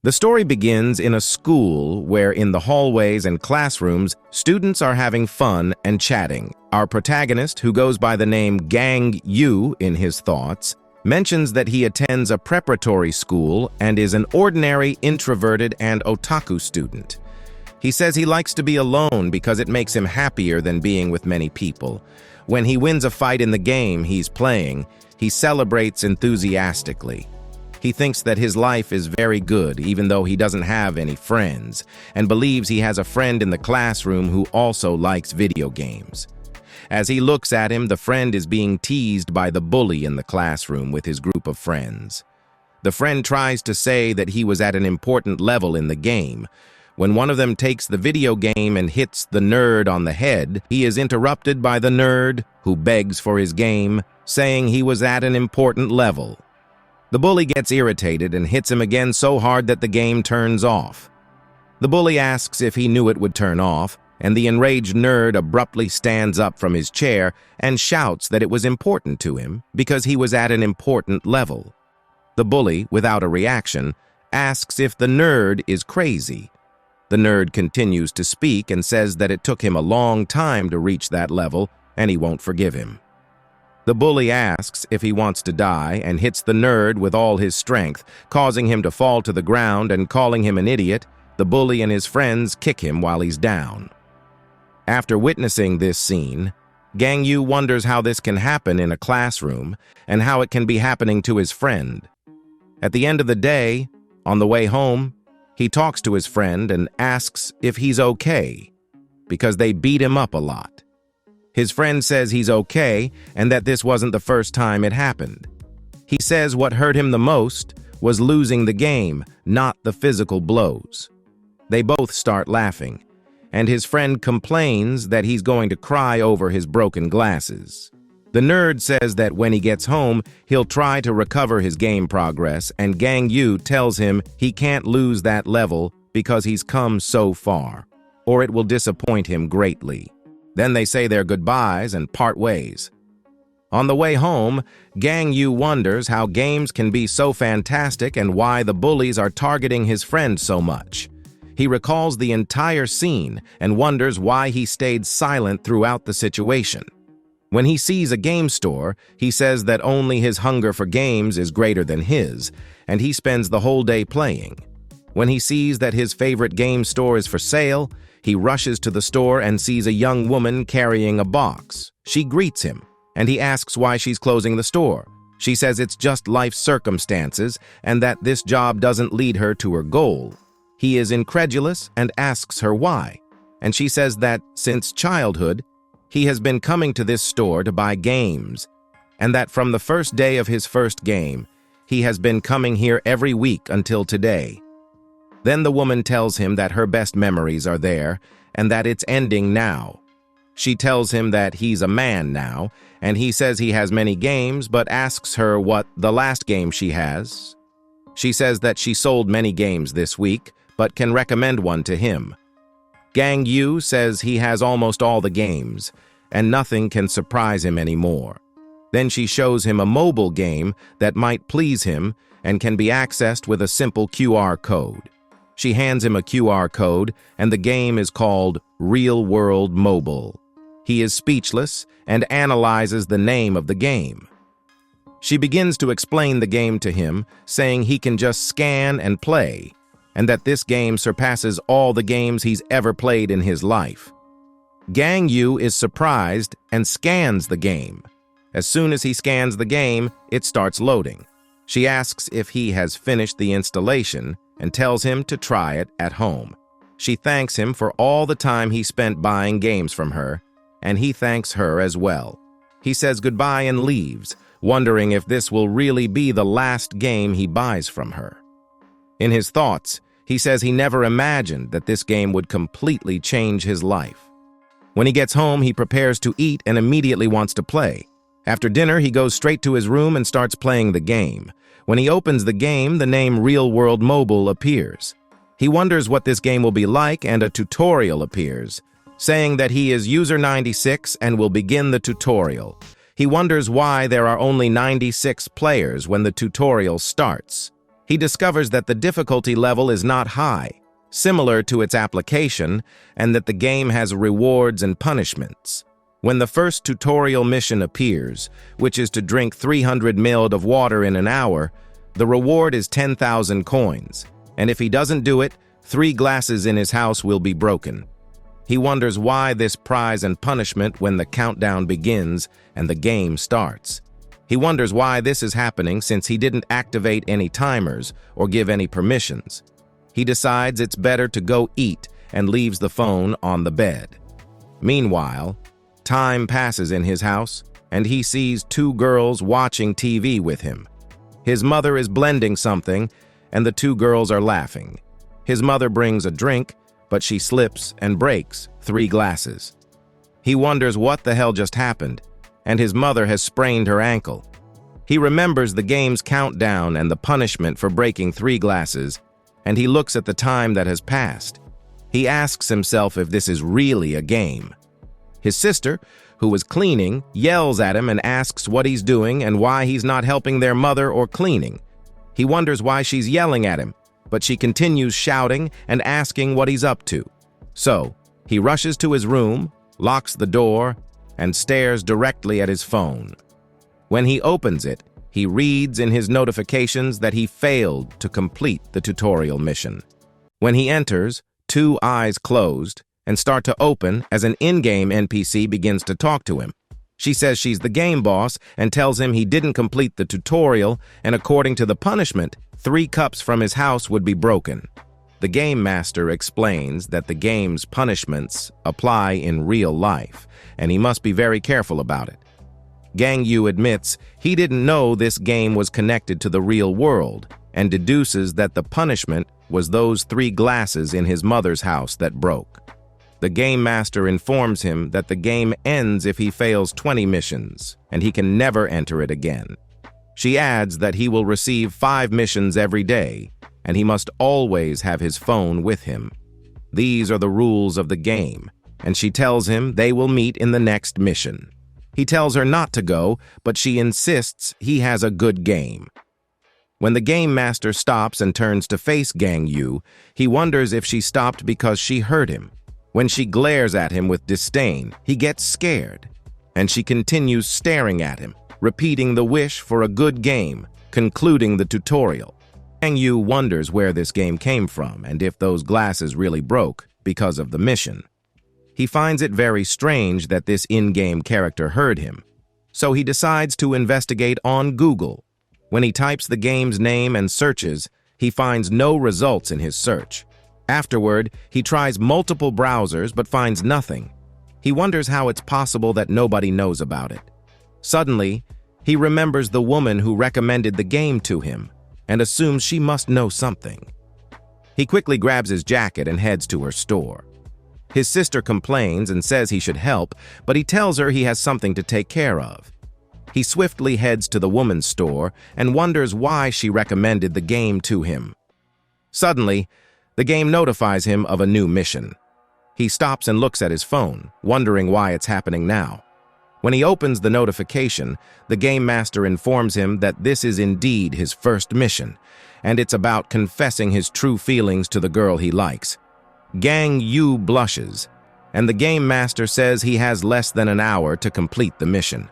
The story begins in a school where in the hallways and classrooms, students are having fun and chatting. Our protagonist, who goes by the name Gang Yu in his thoughts, mentions that he attends a preparatory school and is an ordinary, introverted, and otaku student. He says he likes to be alone because it makes him happier than being with many people. When he wins a fight in the game he's playing, he celebrates enthusiastically. He thinks that his life is very good, even though he doesn't have any friends, and believes he has a friend in the classroom who also likes video games. As he looks at him, the friend is being teased by the bully in the classroom with his group of friends. The friend tries to say that he was at an important level in the game. When one of them takes the video game and hits the nerd on the head, he is interrupted by the nerd, who begs for his game, saying he was at an important level. The bully gets irritated and hits him again so hard that the game turns off. The bully asks if he knew it would turn off, and the enraged nerd abruptly stands up from his chair and shouts that it was important to him because he was at an important level. The bully, without a reaction, asks if the nerd is crazy. The nerd continues to speak and says that it took him a long time to reach that level and he won't forgive him. The bully asks if he wants to die and hits the nerd with all his strength, causing him to fall to the ground and calling him an idiot. The bully and his friends kick him while he's down. After witnessing this scene, Gang Yu wonders how this can happen in a classroom and how it can be happening to his friend. At the end of the day, on the way home, he talks to his friend and asks if he's okay, because they beat him up a lot. His friend says he's okay and that this wasn't the first time it happened. He says what hurt him the most was losing the game, not the physical blows. They both start laughing, and his friend complains that he's going to cry over his broken glasses. The nerd says that when he gets home, he'll try to recover his game progress, and Gang Yu tells him he can't lose that level because he's come so far, or it will disappoint him greatly. Then they say their goodbyes and part ways. On the way home, Gang Yu wonders how games can be so fantastic and why the bullies are targeting his friend so much. He recalls the entire scene and wonders why he stayed silent throughout the situation. When he sees a game store, he says that only his hunger for games is greater than his, and he spends the whole day playing. When he sees that his favorite game store is for sale, he rushes to the store and sees a young woman carrying a box. She greets him, and he asks why she's closing the store. She says it's just life circumstances and that this job doesn't lead her to her goal. He is incredulous and asks her why, and she says that since childhood, he has been coming to this store to buy games, and that from the first day of his first game, he has been coming here every week until today. Then the woman tells him that her best memories are there and that it's ending now. She tells him that he's a man now, and he says he has many games, but asks her what the last game she has. She says that she sold many games this week, but can recommend one to him. Gang Yu says he has almost all the games, and nothing can surprise him anymore. Then she shows him a mobile game that might please him and can be accessed with a simple QR code. She hands him a QR code, and the game is called Real World Mobile. He is speechless and analyzes the name of the game. She begins to explain the game to him, saying he can just scan and play, and that this game surpasses all the games he's ever played in his life. Gang Yu is surprised and scans the game. As soon as he scans the game, it starts loading. She asks if he has finished the installation and tells him to try it at home. She thanks him for all the time he spent buying games from her, and he thanks her as well. He says goodbye and leaves, wondering if this will really be the last game he buys from her. In his thoughts, he says he never imagined that this game would completely change his life. When he gets home, he prepares to eat and immediately wants to play. After dinner, he goes straight to his room and starts playing the game. When he opens the game, the name Real World Mobile appears. He wonders what this game will be like, and a tutorial appears, saying that he is user 96 and will begin the tutorial. He wonders why there are only 96 players when the tutorial starts. He discovers that the difficulty level is not high, similar to its application, and that the game has rewards and punishments. When the first tutorial mission appears, which is to drink 300 ml of water in an hour, the reward is 10,000 coins, and if he doesn't do it, 3 glasses in his house will be broken. He wonders why this prize and punishment when the countdown begins and the game starts. He wonders why this is happening since he didn't activate any timers or give any permissions. He decides it's better to go eat and leaves the phone on the bed. Meanwhile, time passes in his house and he sees 2 girls watching TV with him. His mother is blending something and the 2 girls are laughing. His mother brings a drink, but she slips and breaks 3 glasses. He wonders what the hell just happened, and his mother has sprained her ankle. He remembers the game's countdown and the punishment for breaking 3 glasses, and he looks at the time that has passed. He asks himself if this is really a game. His sister, who was cleaning, yells at him and asks what he's doing and why he's not helping their mother or cleaning. He wonders why she's yelling at him, but she continues shouting and asking what he's up to. So, he rushes to his room, locks the door, and stares directly at his phone. When he opens it, he reads in his notifications that he failed to complete the tutorial mission. When he enters, 2 eyes closed and start to open as an in-game NPC begins to talk to him. She says she's the game boss and tells him he didn't complete the tutorial, and according to the punishment, 3 cups from his house would be broken. The game master explains that the game's punishments apply in real life, and he must be very careful about it. Gang Yu admits he didn't know this game was connected to the real world, and deduces that the punishment was those 3 glasses in his mother's house that broke. The game master informs him that the game ends if he fails 20 missions, and he can never enter it again. She adds that he will receive 5 missions every day, and he must always have his phone with him. These are the rules of the game, and she tells him they will meet in the next mission. He tells her not to go, but she insists he has a good game. When the game master stops and turns to face Gang Yu, he wonders if she stopped because she hurt him. When she glares at him with disdain, he gets scared, and she continues staring at him, repeating the wish for a good game, concluding the tutorial. Gang Yu wonders where this game came from and if those glasses really broke because of the mission. He finds it very strange that this in-game character heard him, so he decides to investigate on Google. When he types the game's name and searches, he finds no results in his search. Afterward, he tries multiple browsers but finds nothing. He wonders how it's possible that nobody knows about it. Suddenly, he remembers the woman who recommended the game to him and assumes she must know something. He quickly grabs his jacket and heads to her store. His sister complains and says he should help, but he tells her he has something to take care of. He swiftly heads to the woman's store and wonders why she recommended the game to him. Suddenly, the game notifies him of a new mission. He stops and looks at his phone, wondering why it's happening now. When he opens the notification, the game master informs him that this is indeed his first mission, and it's about confessing his true feelings to the girl he likes. Gang Yu blushes, and the game master says he has less than an hour to complete the mission.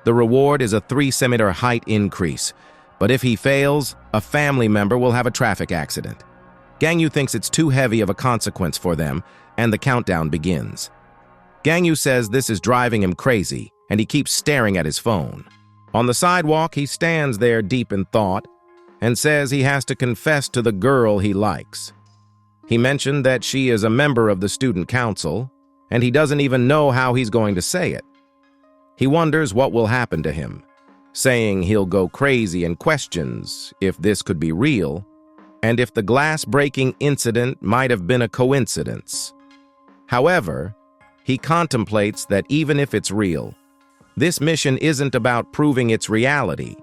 The reward is a 3-centimeter height increase, but if he fails, a family member will have a traffic accident. Gang Yu thinks it's too heavy of a consequence for them, and the countdown begins. Gang Yu says this is driving him crazy, and he keeps staring at his phone. On the sidewalk, he stands there deep in thought and says he has to confess to the girl he likes. He mentioned that she is a member of the student council, and he doesn't even know how he's going to say it. He wonders what will happen to him, saying he'll go crazy and questions if this could be real, and if the glass-breaking incident might have been a coincidence. However, he contemplates that even if it's real, this mission isn't about proving its reality.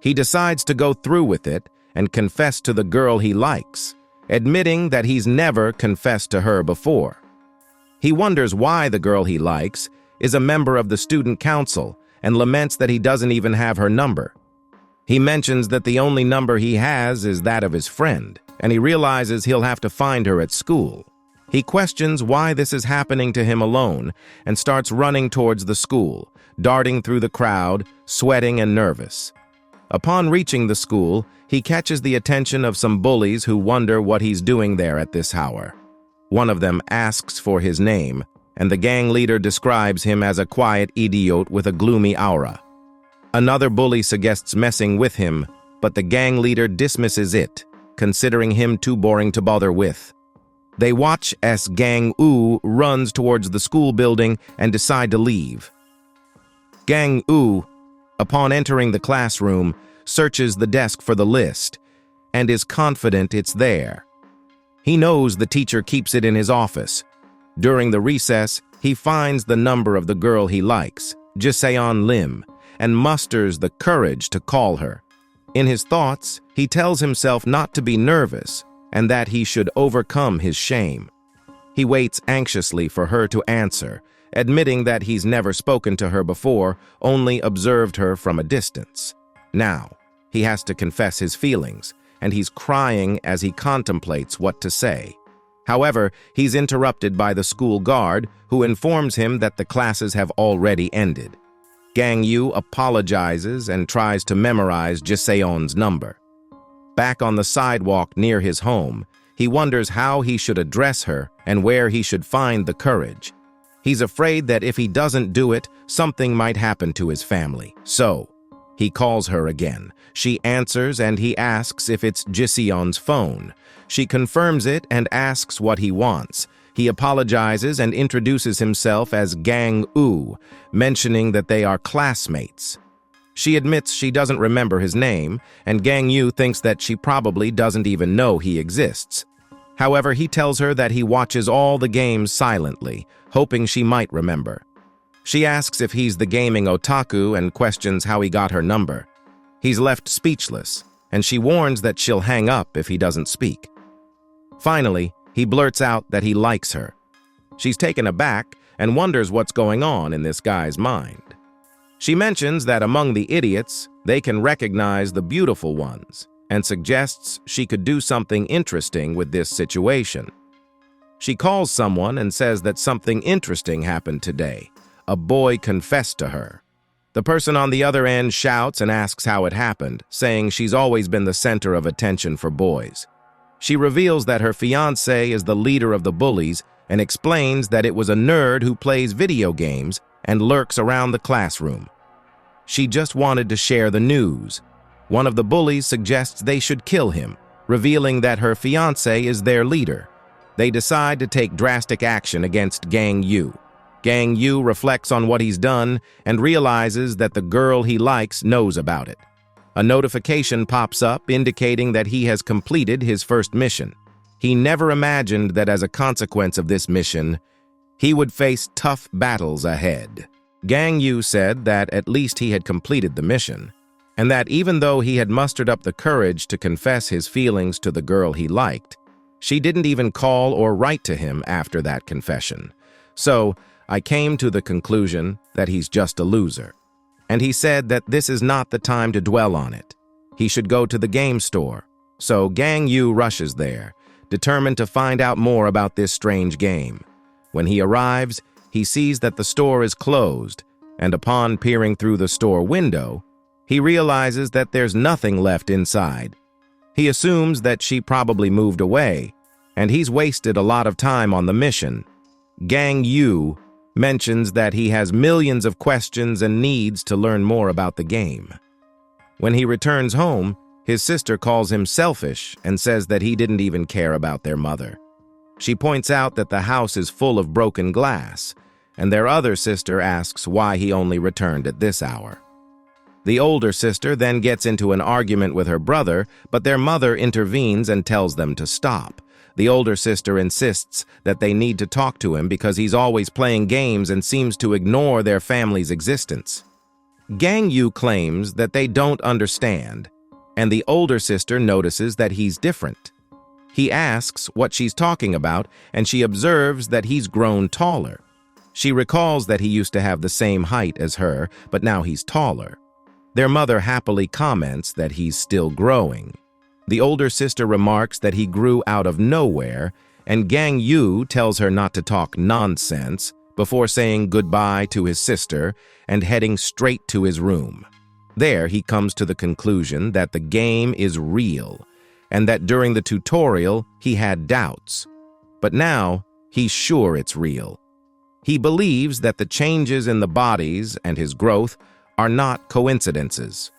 He decides to go through with it and confess to the girl he likes, admitting that he's never confessed to her before. He wonders why the girl he likes is a member of the student council and laments that he doesn't even have her number. He mentions that the only number he has is that of his friend, and he realizes he'll have to find her at school. He questions why this is happening to him alone and starts running towards the school, darting through the crowd, sweating and nervous. Upon reaching the school, he catches the attention of some bullies who wonder what he's doing there at this hour. One of them asks for his name, and the gang leader describes him as a quiet idiot with a gloomy aura. Another bully suggests messing with him, but the gang leader dismisses it, considering him too boring to bother with. They watch as Gang U runs towards the school building and decide to leave. Gang U, upon entering the classroom, searches the desk for the list and is confident it's there. He knows the teacher keeps it in his office. During the recess, he finds the number of the girl he likes, Jiseon Lim, and musters the courage to call her. In his thoughts, he tells himself not to be nervous and that he should overcome his shame. He waits anxiously for her to answer, admitting that he's never spoken to her before, only observed her from a distance. Now, he has to confess his feelings, and he's crying as he contemplates what to say. However, he's interrupted by the school guard, who informs him that the classes have already ended. Gang Yu apologizes and tries to memorize Jiseon's number. Back on the sidewalk near his home, he wonders how he should address her and where he should find the courage. He's afraid that if he doesn't do it, something might happen to his family. So, he calls her again. She answers and he asks if it's Jiseon's phone. She confirms it and asks what he wants. He apologizes and introduces himself as Gang U, mentioning that they are classmates. She admits she doesn't remember his name, and Gang Yu thinks that she probably doesn't even know he exists. However, he tells her that he watches all the games silently, hoping she might remember. She asks if he's the gaming otaku and questions how he got her number. He's left speechless, and she warns that she'll hang up if he doesn't speak. Finally, he blurts out that he likes her. She's taken aback and wonders what's going on in this guy's mind. She mentions that among the idiots, they can recognize the beautiful ones, and suggests she could do something interesting with this situation. She calls someone and says that something interesting happened today. A boy confessed to her. The person on the other end shouts and asks how it happened, saying she's always been the center of attention for boys. She reveals that her fiancé is the leader of the bullies and explains that it was a nerd who plays video games and lurks around the classroom. She just wanted to share the news. One of the bullies suggests they should kill him, revealing that her fiancé is their leader. They decide to take drastic action against Gang Yu. Gang Yu reflects on what he's done and realizes that the girl he likes knows about it. A notification pops up indicating that he has completed his first mission. He never imagined that as a consequence of this mission, he would face tough battles ahead. Gang Yu said that at least he had completed the mission, and that even though he had mustered up the courage to confess his feelings to the girl he liked, she didn't even call or write to him after that confession. So, I came to the conclusion that he's just a loser. And he said that this is not the time to dwell on it. He should go to the game store. So Gang Yu rushes there, determined to find out more about this strange game. When he arrives, he sees that the store is closed, and upon peering through the store window, he realizes that there's nothing left inside. He assumes that she probably moved away, and he's wasted a lot of time on the mission. Gang Yu mentions that he has millions of questions and needs to learn more about the game. When he returns home, his sister calls him selfish and says that he didn't even care about their mother. She points out that the house is full of broken glass, and their other sister asks why he only returned at this hour. The older sister then gets into an argument with her brother, but their mother intervenes and tells them to stop. The older sister insists that they need to talk to him because he's always playing games and seems to ignore their family's existence. Gang Yu claims that they don't understand, and the older sister notices that he's different. He asks what she's talking about, and she observes that he's grown taller. She recalls that he used to have the same height as her, but now he's taller. Their mother happily comments that he's still growing. The older sister remarks that he grew out of nowhere, and Gang Yu tells her not to talk nonsense before saying goodbye to his sister and heading straight to his room. There, he comes to the conclusion that the game is real, and that during the tutorial, he had doubts. But now, he's sure it's real. He believes that the changes in the bodies and his growth are not coincidences.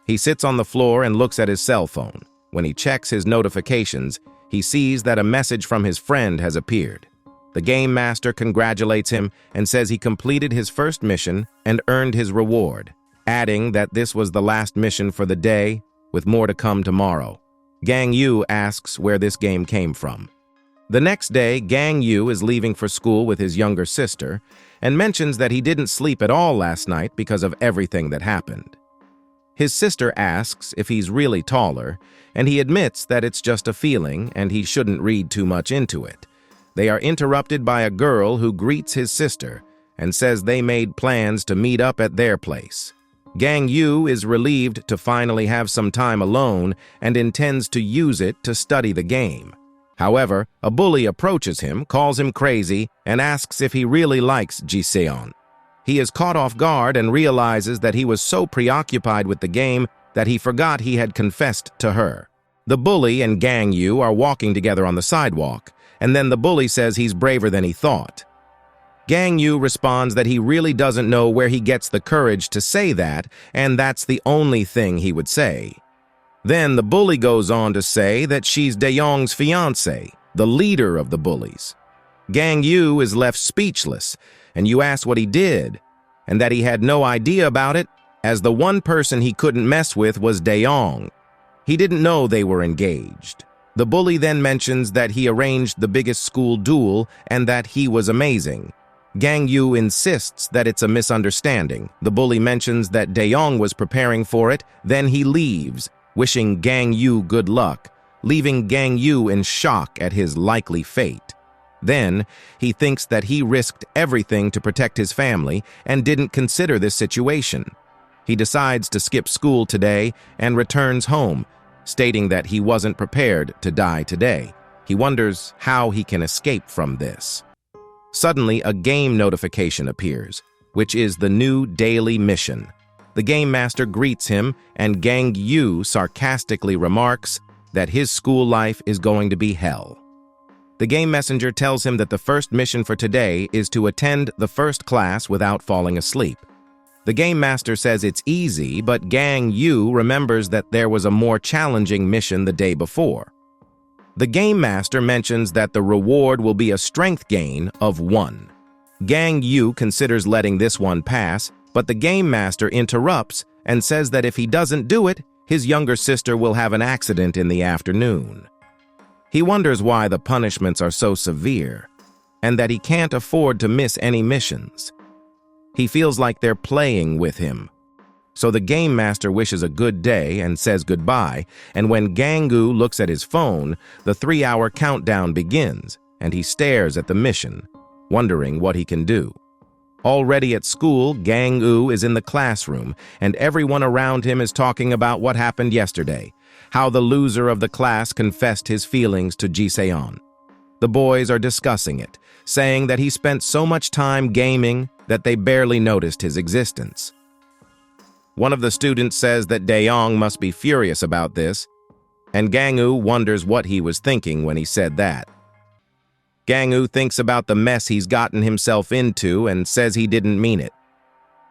He sits on the floor and looks at his cell phone. When he checks his notifications, he sees that a message from his friend has appeared. The game master congratulates him and says he completed his first mission and earned his reward, adding that this was the last mission for the day, with more to come tomorrow. Gang Yu asks where this game came from. The next day, Gang Yu is leaving for school with his younger sister and mentions that he didn't sleep at all last night because of everything that happened. His sister asks if he's really taller, and he admits that it's just a feeling and he shouldn't read too much into it. They are interrupted by a girl who greets his sister and says they made plans to meet up at their place. Gang Yu is relieved to finally have some time alone and intends to use it to study the game. However, a bully approaches him, calls him crazy, and asks if he really likes Ji-seon. He is caught off guard and realizes that he was so preoccupied with the game that he forgot he had confessed to her. The bully and Gang Yu are walking together on the sidewalk, and then the bully says he's braver than he thought. Gang Yu responds that he really doesn't know where he gets the courage to say that, and that's the only thing he would say. Then the bully goes on to say that she's Dae-young's fiancé, the leader of the bullies. Gang Yu is left speechless, and you ask what he did, and that he had no idea about it, as the one person he couldn't mess with was Dae-young. He didn't know they were engaged. The bully then mentions that he arranged the biggest school duel and that he was amazing. Gang Yu insists that it's a misunderstanding. The bully mentions that Dae-young was preparing for it, then he leaves, wishing Gang Yu good luck, leaving Gang Yu in shock at his likely fate. Then, he thinks that he risked everything to protect his family and didn't consider this situation. He decides to skip school today and returns home, stating that he wasn't prepared to die today. He wonders how he can escape from this. Suddenly, a game notification appears, which is the new daily mission. The game master greets him, and Gang Yu sarcastically remarks that his school life is going to be hell. The game messenger tells him that the first mission for today is to attend the first class without falling asleep. The game master says it's easy, but Gang Yu remembers that there was a more challenging mission the day before. The game master mentions that the reward will be a strength gain of 1. Gang Yu considers letting this one pass, but the game master interrupts and says that if he doesn't do it, his younger sister will have an accident in the afternoon. He wonders why the punishments are so severe, and that he can't afford to miss any missions. He feels like they're playing with him. So the game master wishes a good day and says goodbye, and when Gang Yu looks at his phone, the 3-hour countdown begins, and he stares at the mission, wondering what he can do. Already at school, Gang Yu is in the classroom, and everyone around him is talking about what happened yesterday, how the loser of the class confessed his feelings to Ji-seon. The boys are discussing it, saying that he spent so much time gaming that they barely noticed his existence. One of the students says that Dae-young must be furious about this, and Gang Yu wonders what he was thinking when he said that. Gang Yu thinks about the mess he's gotten himself into and says he didn't mean it.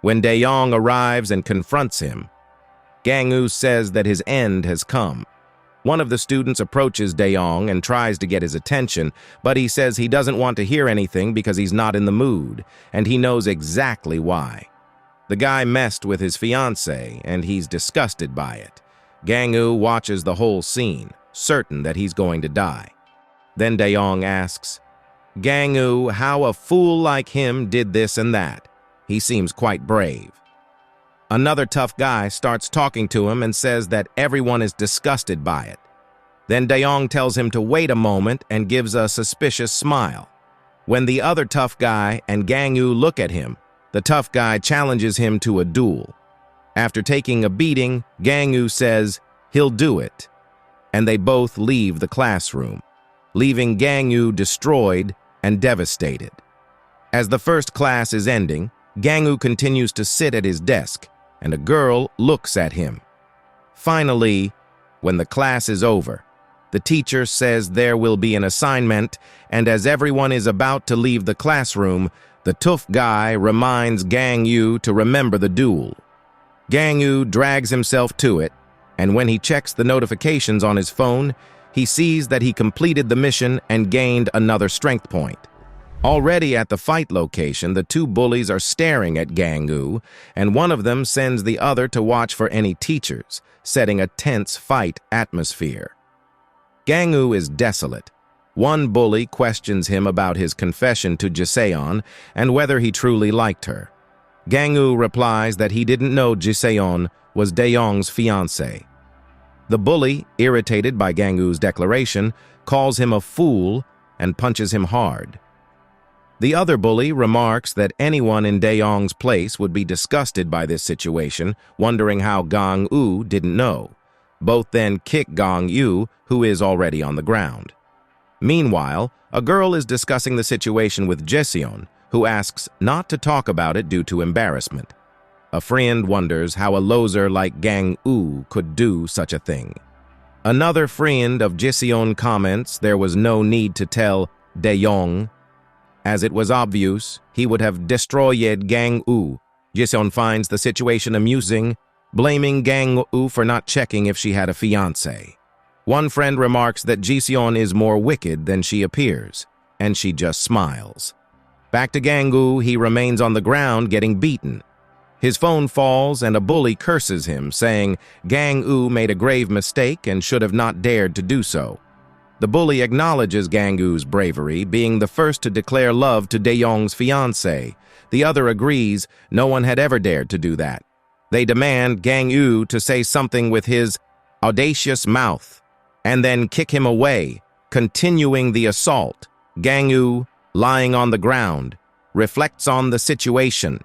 When Dae-young arrives and confronts him, Gang Yu says that his end has come. One of the students approaches Dae-young and tries to get his attention, but he says he doesn't want to hear anything because he's not in the mood, and he knows exactly why. The guy messed with his fiancée, and he's disgusted by it. Gang Yu watches the whole scene, certain that he's going to die. Then Dae-young asks, Gang Yu, how a fool like him did this and that. He seems quite brave. Another tough guy starts talking to him and says that everyone is disgusted by it. Then Dae-young tells him to wait a moment and gives a suspicious smile. When the other tough guy and Gang Yu look at him, the tough guy challenges him to a duel. After taking a beating, Gang-woo says he'll do it, and they both leave the classroom, leaving Gang-woo destroyed and devastated. As the first class is ending, Gang-woo continues to sit at his desk, and a girl looks at him. Finally, when the class is over, the teacher says there will be an assignment, and as everyone is about to leave the classroom, the tough guy reminds Gang-woo to remember the duel. Gang-woo drags himself to it, and when he checks the notifications on his phone, he sees that he completed the mission and gained another strength point. Already at the fight location, the two bullies are staring at Gang-woo, and one of them sends the other to watch for any teachers, setting a tense fight atmosphere. Gang-woo is desolate. One bully questions him about his confession to Jiseon and whether he truly liked her. Gang-woo replies that he didn't know Jiseon was Dae-young's fiancé. The bully, irritated by Gang-woo's declaration, calls him a fool and punches him hard. The other bully remarks that anyone in Dae-young's place would be disgusted by this situation, wondering how Gang-woo didn't know. Both then kick Gang-woo, who is already on the ground. Meanwhile, a girl is discussing the situation with Jiseon, who asks not to talk about it due to embarrassment. A friend wonders how a loser like Gang-woo could do such a thing. Another friend of Jiseon comments there was no need to tell Dae-young, as it was obvious he would have destroyed Gang-woo. Jiseon finds the situation amusing, blaming Gang-woo for not checking if she had a fiancé. One friend remarks that Jiseon is more wicked than she appears, and she just smiles. Back to Gang-woo, he remains on the ground getting beaten. His phone falls and a bully curses him, saying Gang-woo made a grave mistake and should have not dared to do so. The bully acknowledges Gang-woo's bravery, being the first to declare love to Dae-young's fiancé. The other agrees no one had ever dared to do that. They demand Gang-woo to say something with his audacious mouth, and then kick him away, continuing the assault. Gang-woo, lying on the ground, reflects on the situation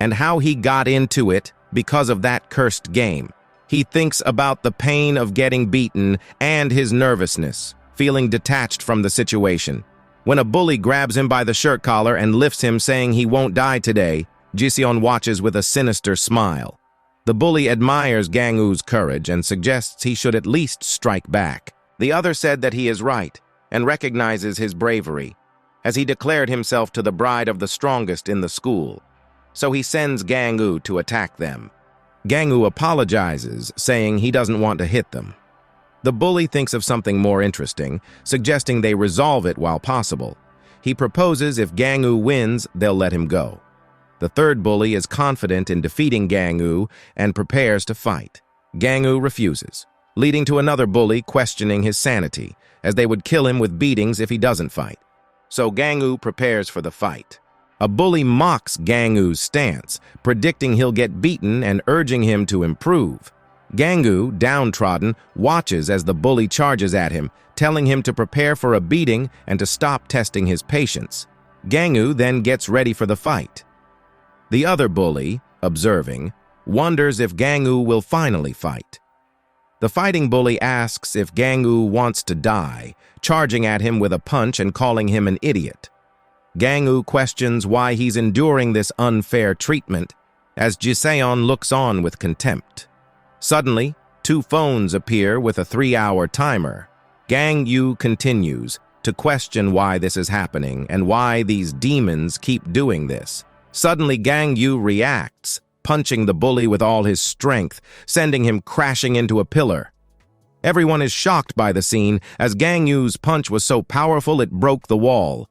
and how he got into it because of that cursed game. He thinks about the pain of getting beaten and his nervousness, feeling detached from the situation. When a bully grabs him by the shirt collar and lifts him saying he won't die today, Jiseon watches with a sinister smile. The bully admires Gang-woo's courage and suggests he should at least strike back. The other said that he is right and recognizes his bravery, as he declared himself to the bride of the strongest in the school. So he sends Gang-woo to attack them. Gang-woo apologizes, saying he doesn't want to hit them. The bully thinks of something more interesting, suggesting they resolve it while possible. He proposes if Gang-woo wins, they'll let him go. The third bully is confident in defeating Gang-woo and prepares to fight. Gang-woo refuses, leading to another bully questioning his sanity, as they would kill him with beatings if he doesn't fight. So Gang-woo prepares for the fight. A bully mocks Gang-woo's stance, predicting he'll get beaten and urging him to improve. Gang-woo, downtrodden, watches as the bully charges at him, telling him to prepare for a beating and to stop testing his patience. Gang-woo then gets ready for the fight. The other bully, observing, wonders if Gang-woo will finally fight. The fighting bully asks if Gang-woo wants to die, charging at him with a punch and calling him an idiot. Gang-woo questions why he's enduring this unfair treatment, as Jiseon looks on with contempt. Suddenly, two phones appear with a 3-hour timer. Gang-woo continues to question why this is happening and why these demons keep doing this. Suddenly, Gang-woo reacts, punching the bully with all his strength, sending him crashing into a pillar. Everyone is shocked by the scene, as Gang-woo's punch was so powerful it broke the wall.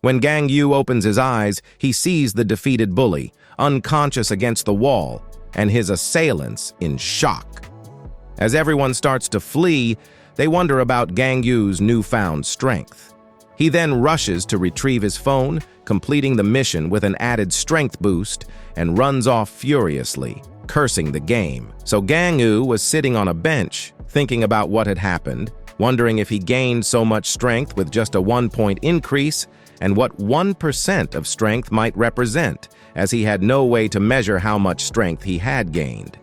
When Gang-woo opens his eyes, he sees the defeated bully, unconscious against the wall, and his assailants in shock. As everyone starts to flee, they wonder about Gang-woo's newfound strength. He then rushes to retrieve his phone, completing the mission with an added strength boost, and runs off furiously, cursing the game. So Gang-woo was sitting on a bench, thinking about what had happened, wondering if he gained so much strength with just a 1-point increase, and what 1% of strength might represent, as he had no way to measure how much strength he had gained.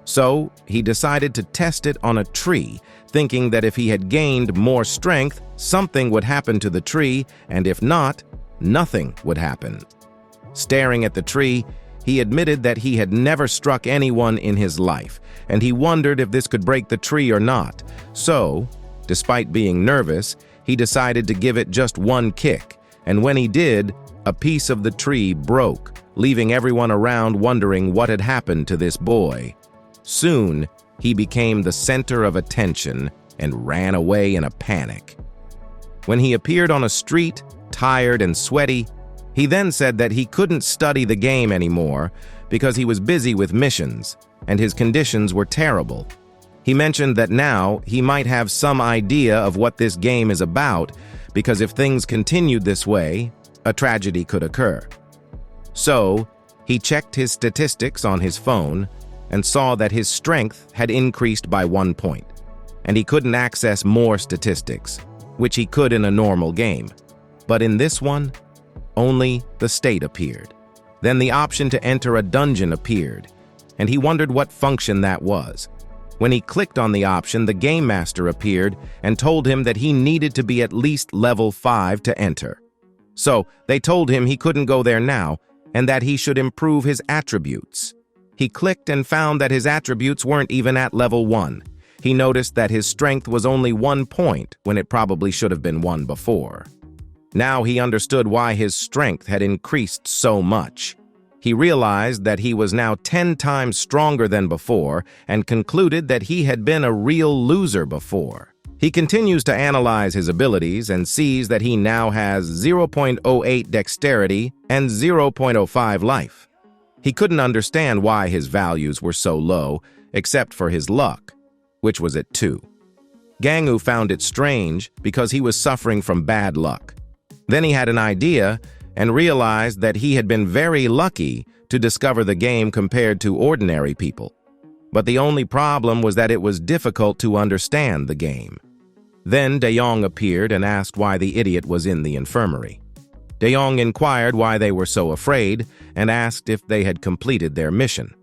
So he decided to test it on a tree, thinking that if he had gained more strength, something would happen to the tree, and if not, nothing would happen. Staring at the tree, he admitted that he had never struck anyone in his life, and he wondered if this could break the tree or not. So, despite being nervous, he decided to give it just one kick, and when he did, a piece of the tree broke, leaving everyone around wondering what had happened to this boy. Soon, he became the center of attention and ran away in a panic. When he appeared on a street, tired and sweaty, he then said that he couldn't study the game anymore because he was busy with missions, and his conditions were terrible. He mentioned that now he might have some idea of what this game is about, because if things continued this way, a tragedy could occur. So, he checked his statistics on his phone and saw that his strength had increased by 1 point, and he couldn't access more statistics, which he could in a normal game. But in this one, only the state appeared. Then the option to enter a dungeon appeared, and he wondered what function that was. When he clicked on the option, the Game Master appeared and told him that he needed to be at least level 5 to enter. So they told him he couldn't go there now and that he should improve his attributes. He clicked and found that his attributes weren't even at level 1. He noticed that his strength was only 1 point when it probably should have been 1 before. Now he understood why his strength had increased so much. He realized that he was now 10 times stronger than before and concluded that he had been a real loser before. He continues to analyze his abilities and sees that he now has 0.08 dexterity and 0.05 life. He couldn't understand why his values were so low, except for his luck, which was at 2. Gangu found it strange because he was suffering from bad luck. Then he had an idea and realized that he had been very lucky to discover the game compared to ordinary people. But the only problem was that it was difficult to understand the game. Then De Jong appeared and asked why the idiot was in the infirmary. De Jong inquired why they were so afraid and asked if they had completed their mission.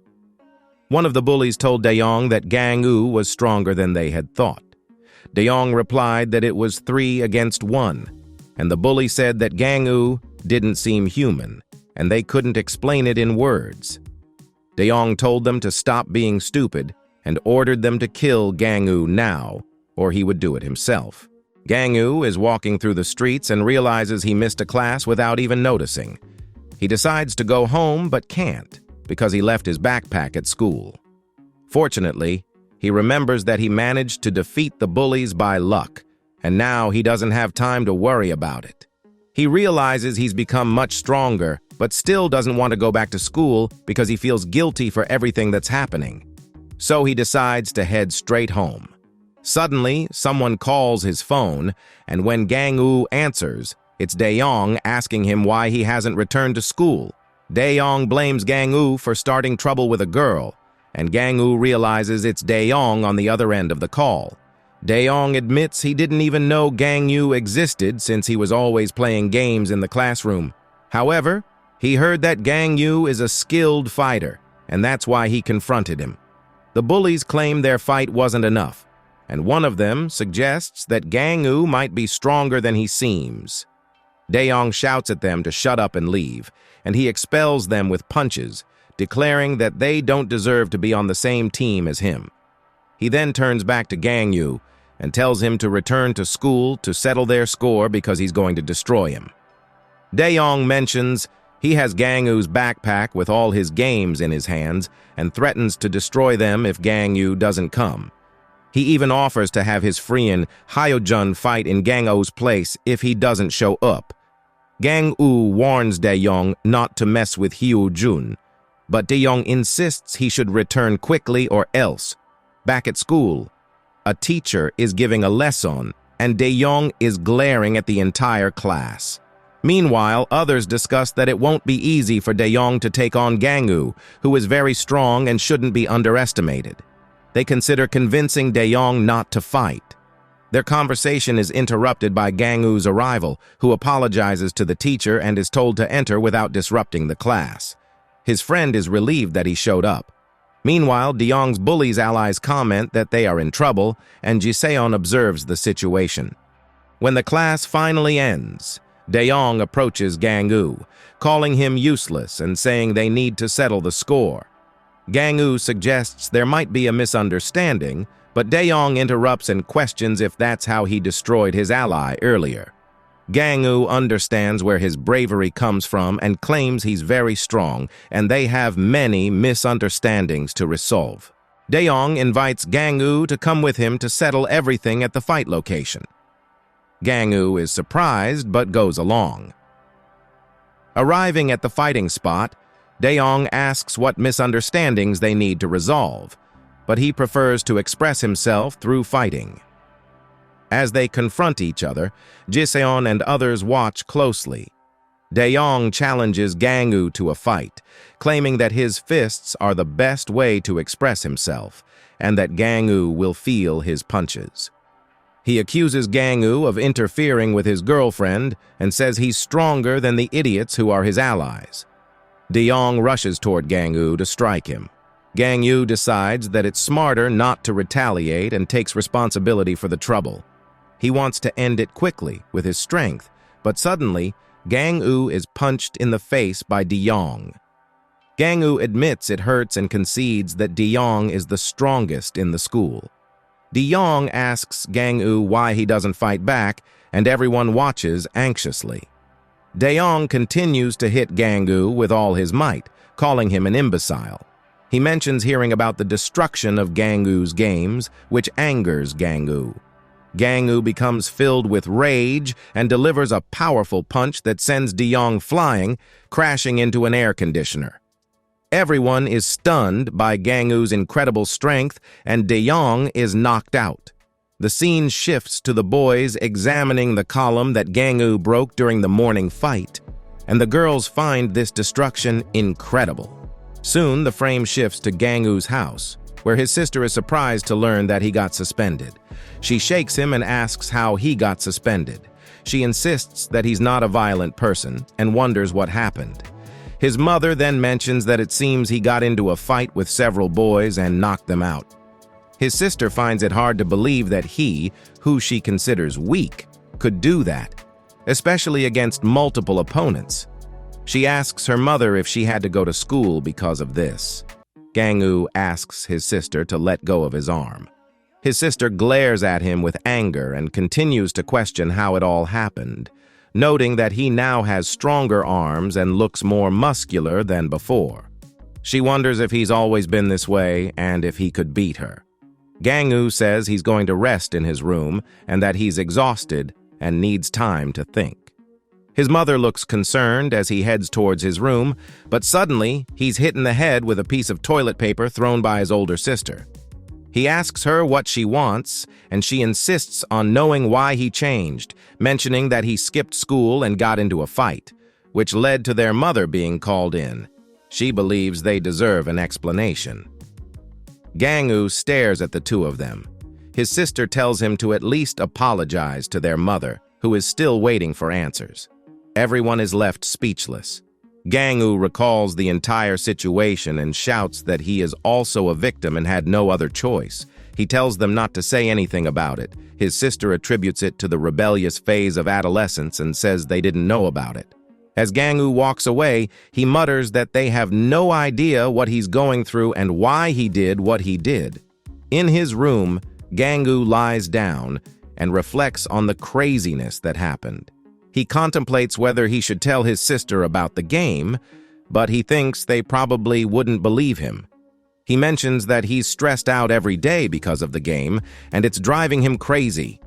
One of the bullies told De Jong that Gangu was stronger than they had thought. De Jong replied that it was 3 against 1, and the bully said that Gangu didn't seem human, and they couldn't explain it in words. De Jong told them to stop being stupid and ordered them to kill Gangu now, or he would do it himself. Gangu is walking through the streets and realizes he missed a class without even noticing. He decides to go home but can't, because he left his backpack at school. Fortunately, he remembers that he managed to defeat the bullies by luck, and now he doesn't have time to worry about it. He realizes he's become much stronger, but still doesn't want to go back to school because he feels guilty for everything that's happening. So he decides to head straight home. Suddenly, someone calls his phone, and when Gangu answers, it's De Jong asking him why he hasn't returned to school. De Jong blames Gangu for starting trouble with a girl, and Gangu realizes it's De Jong on the other end of the call. De Jong admits he didn't even know Gangu existed since he was always playing games in the classroom. However, he heard that Gangu is a skilled fighter, and that's why he confronted him. The bullies claim their fight wasn't enough, and one of them suggests that Gangu might be stronger than he seems. De Jong shouts at them to shut up and leave, and he expels them with punches, declaring that they don't deserve to be on the same team as him. He then turns back to Gangu and tells him to return to school to settle their score because he's going to destroy him. De Jong mentions he has Gangu's backpack with all his games in his hands and threatens to destroy them if Gangu doesn't come. He even offers to have his friend Hyojun fight in Gangu's place if he doesn't show up. Gangu warns De Jong not to mess with Hyojun, but De Jong insists he should return quickly or else. Back at school, a teacher is giving a lesson, and De Jong is glaring at the entire class. Meanwhile, others discuss that it won't be easy for De Jong to take on Gangu, who is very strong and shouldn't be underestimated. They consider convincing De Jong not to fight. Their conversation is interrupted by Gangu's arrival, who apologizes to the teacher and is told to enter without disrupting the class. His friend is relieved that he showed up. Meanwhile, De-Yong's bullies' allies comment that they are in trouble, and Ji-seon observes the situation. When the class finally ends, De-Yong approaches Gang-woo, calling him useless and saying they need to settle the score. Gang-woo suggests there might be a misunderstanding, but De-Yong interrupts and questions if that's how he destroyed his ally earlier. Gang-woo understands where his bravery comes from and claims he's very strong, and they have many misunderstandings to resolve. De-Yong invites Gang-woo to come with him to settle everything at the fight location. Gang-woo is surprised but goes along. Arriving at the fighting spot, De-Yong asks what misunderstandings they need to resolve, but he prefers to express himself through fighting. As they confront each other, Ji-seon and others watch closely. De-Yong challenges Gang-woo to a fight, claiming that his fists are the best way to express himself, and that Gang-woo will feel his punches. He accuses Gang-woo of interfering with his girlfriend and says he's stronger than the idiots who are his allies. De-Yong rushes toward Gang-woo to strike him. Gang-woo decides that it's smarter not to retaliate and takes responsibility for the trouble. He wants to end it quickly with his strength, but suddenly, Gang-woo is punched in the face by De-Yong. Gang-woo admits it hurts and concedes that De-Yong is the strongest in the school. De-Yong asks Gang-woo why he doesn't fight back, and everyone watches anxiously. De-Yong continues to hit Gang-woo with all his might, calling him an imbecile. He mentions hearing about the destruction of Gang-woo's games, which angers Gang-woo. Gang-woo becomes filled with rage and delivers a powerful punch that sends De-Yong flying, crashing into an air conditioner. Everyone is stunned by Gang-woo's incredible strength, and De-Yong is knocked out. The scene shifts to the boys examining the column that Gang-woo broke during the morning fight, and the girls find this destruction incredible. Soon, the frame shifts to Gang-woo's house, where his sister is surprised to learn that he got suspended. She shakes him and asks how he got suspended. She insists that he's not a violent person and wonders what happened. His mother then mentions that it seems he got into a fight with several boys and knocked them out. His sister finds it hard to believe that he, who she considers weak, could do that, especially against multiple opponents. She asks her mother if she had to go to school because of this. Gang-woo asks his sister to let go of his arm. His sister glares at him with anger and continues to question how it all happened, noting that he now has stronger arms and looks more muscular than before. She wonders if he's always been this way and if he could beat her. Gang-woo says he's going to rest in his room and that he's exhausted and needs time to think. His mother looks concerned as he heads towards his room, but suddenly he's hit in the head with a piece of toilet paper thrown by his older sister. He asks her what she wants, and she insists on knowing why he changed, mentioning that he skipped school and got into a fight, which led to their mother being called in. She believes they deserve an explanation. Gang-woo stares at the two of them. His sister tells him to at least apologize to their mother, who is still waiting for answers. Everyone is left speechless. Gang-woo recalls the entire situation and shouts that he is also a victim and had no other choice. He tells them not to say anything about it. His sister attributes it to the rebellious phase of adolescence and says they didn't know about it. As Gang-woo walks away, he mutters that they have no idea what he's going through and why he did what he did. In his room, Gang-woo lies down and reflects on the craziness that happened. He contemplates whether he should tell his sister about the game, but he thinks they probably wouldn't believe him. He mentions that he's stressed out every day because of the game, and it's driving him crazy.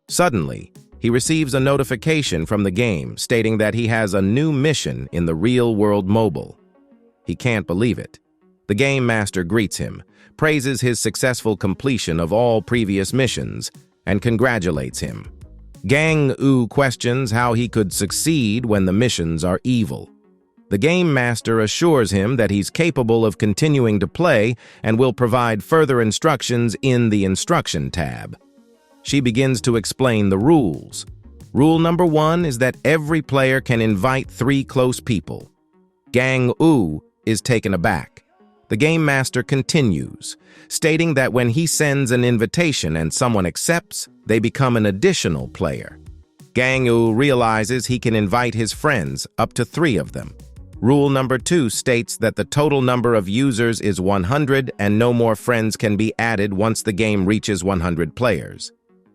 Suddenly, he receives a notification from the game stating that he has a new mission in the real-world mobile. He can't believe it. The game master greets him, praises his successful completion of all previous missions, and congratulates him. Gang-woo questions how he could succeed when the missions are evil. The game master assures him that he's capable of continuing to play and will provide further instructions in the instruction tab. She begins to explain the rules. Rule number 1 is that every player can invite 3 close people. Gang-woo is taken aback. The Game Master continues, stating that when he sends an invitation and someone accepts, they become an additional player. Gang-woo realizes he can invite his friends, up to 3 of them. Rule number 2 states that the total number of users is 100 and no more friends can be added once the game reaches 100 players.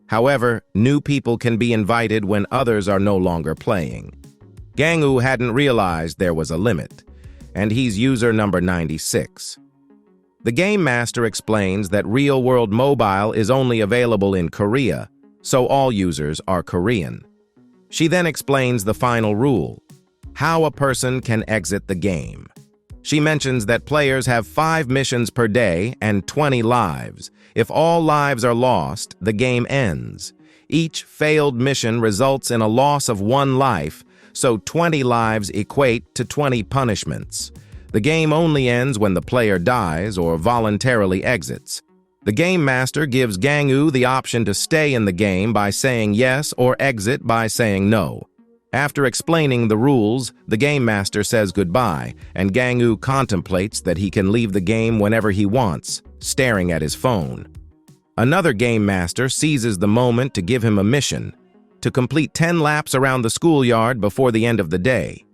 However, new people can be invited when others are no longer playing. Gang-woo hadn't realized there was a limit, and he's user number 96. The Game Master explains that real-world mobile is only available in Korea, so all users are Korean. She then explains the final rule: how a person can exit the game. She mentions that players have 5 missions per day and 20 lives. If all lives are lost, the game ends. Each failed mission results in a loss of 1 life, so 20 lives equate to 20 punishments. The game only ends when the player dies or voluntarily exits. The Game Master gives Gang-woo the option to stay in the game by saying yes or exit by saying no. After explaining the rules, the Game Master says goodbye, and Gang-woo contemplates that he can leave the game whenever he wants, staring at his phone. Another Game Master seizes the moment to give him a mission: to complete 10 laps around the schoolyard before the end of the day.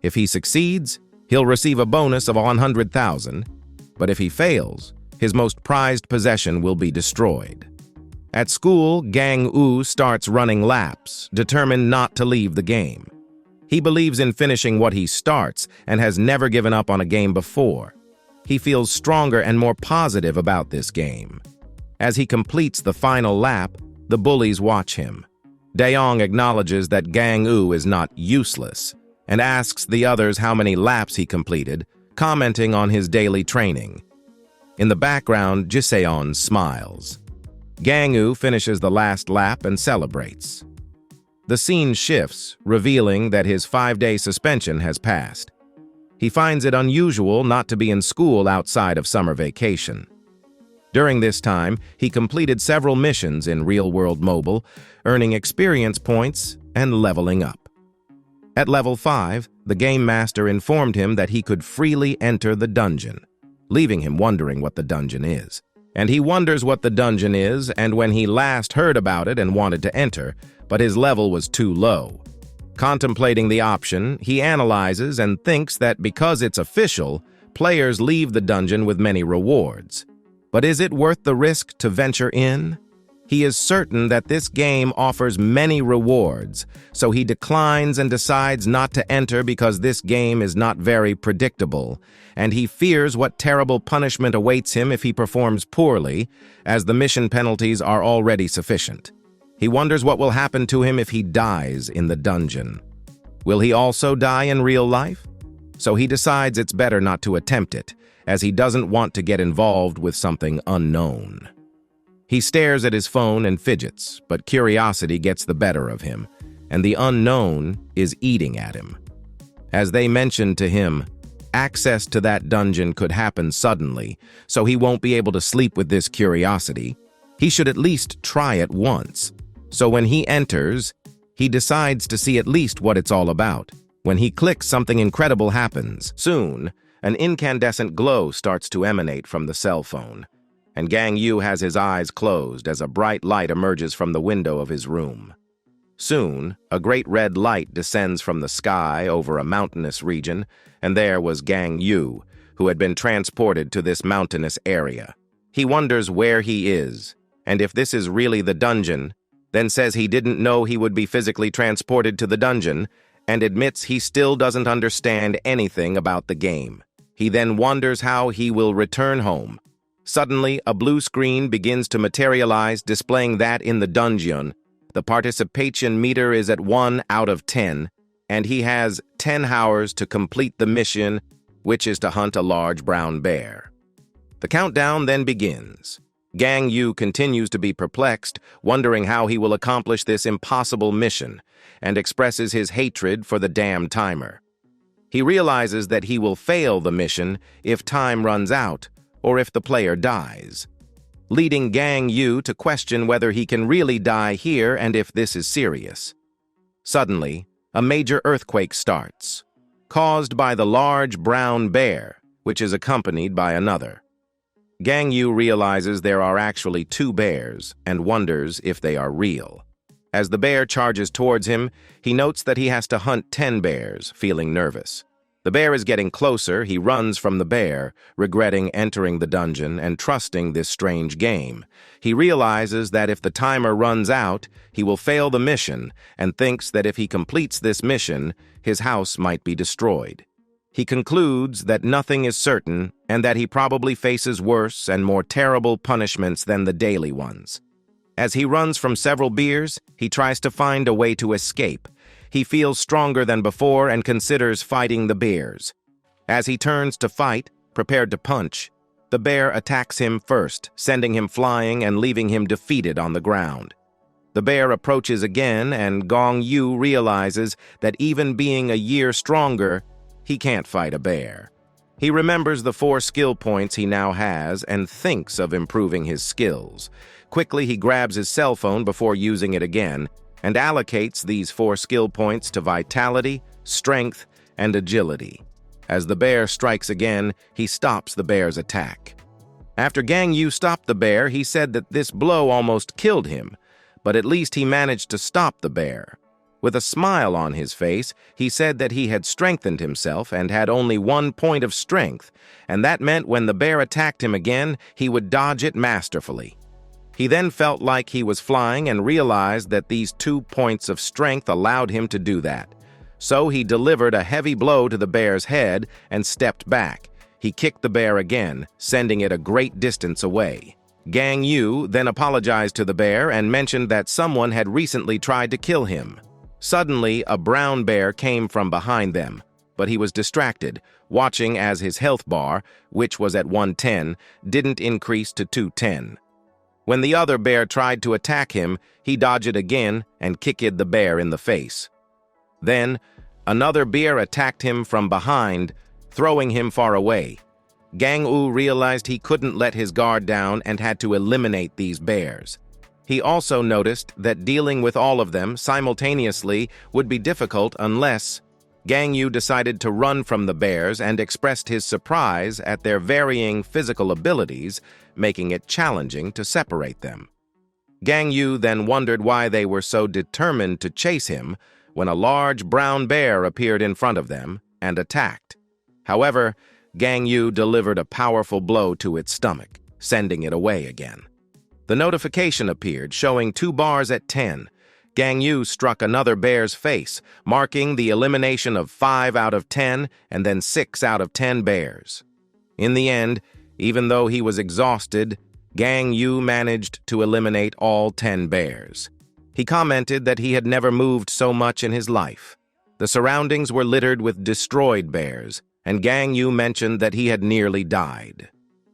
If he succeeds, he'll receive a bonus of 100,000, but if he fails, his most prized possession will be destroyed. At school, Gang-woo starts running laps, determined not to leave the game. He believes in finishing what he starts and has never given up on a game before. He feels stronger and more positive about this game. As he completes the final lap, the bullies watch him. Daeong acknowledges that Gang-woo is not useless and asks the others how many laps he completed, commenting on his daily training. In the background, Jiseon smiles. Gang-woo finishes the last lap and celebrates. The scene shifts, revealing that his 5-day suspension has passed. He finds it unusual not to be in school outside of summer vacation. During this time, he completed several missions in real-world mobile, earning experience points and leveling up. At level 5, the Game Master informed him that he could freely enter the dungeon, leaving him wondering what the dungeon is. And he wonders what the dungeon is and when he last heard about it and wanted to enter, but his level was too low. Contemplating the option, he analyzes and thinks that because it's official, players leave the dungeon with many rewards. But is it worth the risk to venture in? He is certain that this game offers many rewards, so he declines and decides not to enter because this game is not very predictable, and he fears what terrible punishment awaits him if he performs poorly, as the mission penalties are already sufficient. He wonders what will happen to him if he dies in the dungeon. Will he also die in real life? So he decides it's better not to attempt it, as he doesn't want to get involved with something unknown. He stares at his phone and fidgets, but curiosity gets the better of him, and the unknown is eating at him. As they mentioned to him, access to that dungeon could happen suddenly, so he won't be able to sleep with this curiosity. He should at least try it once. So when he enters, he decides to see at least what it's all about. When he clicks, something incredible happens. Soon, an incandescent glow starts to emanate from the cell phone, and Gang-woo has his eyes closed as a bright light emerges from the window of his room. Soon, a great red light descends from the sky over a mountainous region, and there was Gang-woo, who had been transported to this mountainous area. He wonders where he is, and if this is really the dungeon, then says he didn't know he would be physically transported to the dungeon, and admits he still doesn't understand anything about the game. He then wonders how he will return home. Suddenly, a blue screen begins to materialize, displaying that in the dungeon, the participation meter is at 1 out of 10, and he has 10 hours to complete the mission, which is to hunt a large brown bear. The countdown then begins. Gang-woo continues to be perplexed, wondering how he will accomplish this impossible mission, and expresses his hatred for the damn timer. He realizes that he will fail the mission if time runs out, or if the player dies, leading Gang-woo to question whether he can really die here and if this is serious. Suddenly, a major earthquake starts, caused by the large brown bear, which is accompanied by another. Gang Yu realizes there are actually two bears and wonders if they are real. As the bear charges towards him, he notes that he has to hunt 10 bears, feeling nervous. The bear is getting closer. He runs from the bear, regretting entering the dungeon and trusting this strange game. He realizes that if the timer runs out, he will fail the mission and thinks that if he completes this mission, his house might be destroyed. He concludes that nothing is certain and that he probably faces worse and more terrible punishments than the daily ones. As he runs from several bears, he tries to find a way to escape. He feels stronger than before and considers fighting the bears. As he turns to fight, prepared to punch, the bear attacks him first, sending him flying and leaving him defeated on the ground. The bear approaches again, and Gang Yu realizes that even being a year stronger, he can't fight a bear. He remembers the 4 skill points he now has and thinks of improving his skills. Quickly, he grabs his cell phone before using it again and allocates these 4 skill points to vitality, strength, and agility. As the bear strikes again, he stops the bear's attack. After Gang Yu stopped the bear, he said that this blow almost killed him, but at least he managed to stop the bear. With a smile on his face, he said that he had strengthened himself and had only 1 point of strength, and that meant when the bear attacked him again, he would dodge it masterfully. He then felt like he was flying and realized that these 2 points of strength allowed him to do that. So he delivered a heavy blow to the bear's head and stepped back. He kicked the bear again, sending it a great distance away. Gang Yu then apologized to the bear and mentioned that someone had recently tried to kill him. Suddenly, a brown bear came from behind them, but he was distracted, watching as his health bar, which was at 110, didn't increase to 210. When the other bear tried to attack him, he dodged it again and kicked the bear in the face. Then, another bear attacked him from behind, throwing him far away. Gang Yu realized he couldn't let his guard down and had to eliminate these bears. He also noticed that dealing with all of them simultaneously would be difficult unless Gang Yu decided to run from the bears and expressed his surprise at their varying physical abilities, making it challenging to separate them. Gang Yu then wondered why they were so determined to chase him when a large brown bear appeared in front of them and attacked. However, Gang Yu delivered a powerful blow to its stomach, sending it away again. The notification appeared, showing 2 bars at 10. Gang Yu struck another bear's face, marking the elimination of 5 out of 10 and then 6 out of 10 bears. In the end, even though he was exhausted, Gang Yu managed to eliminate all 10 bears. He commented that he had never moved so much in his life. The surroundings were littered with destroyed bears, and Gang Yu mentioned that he had nearly died.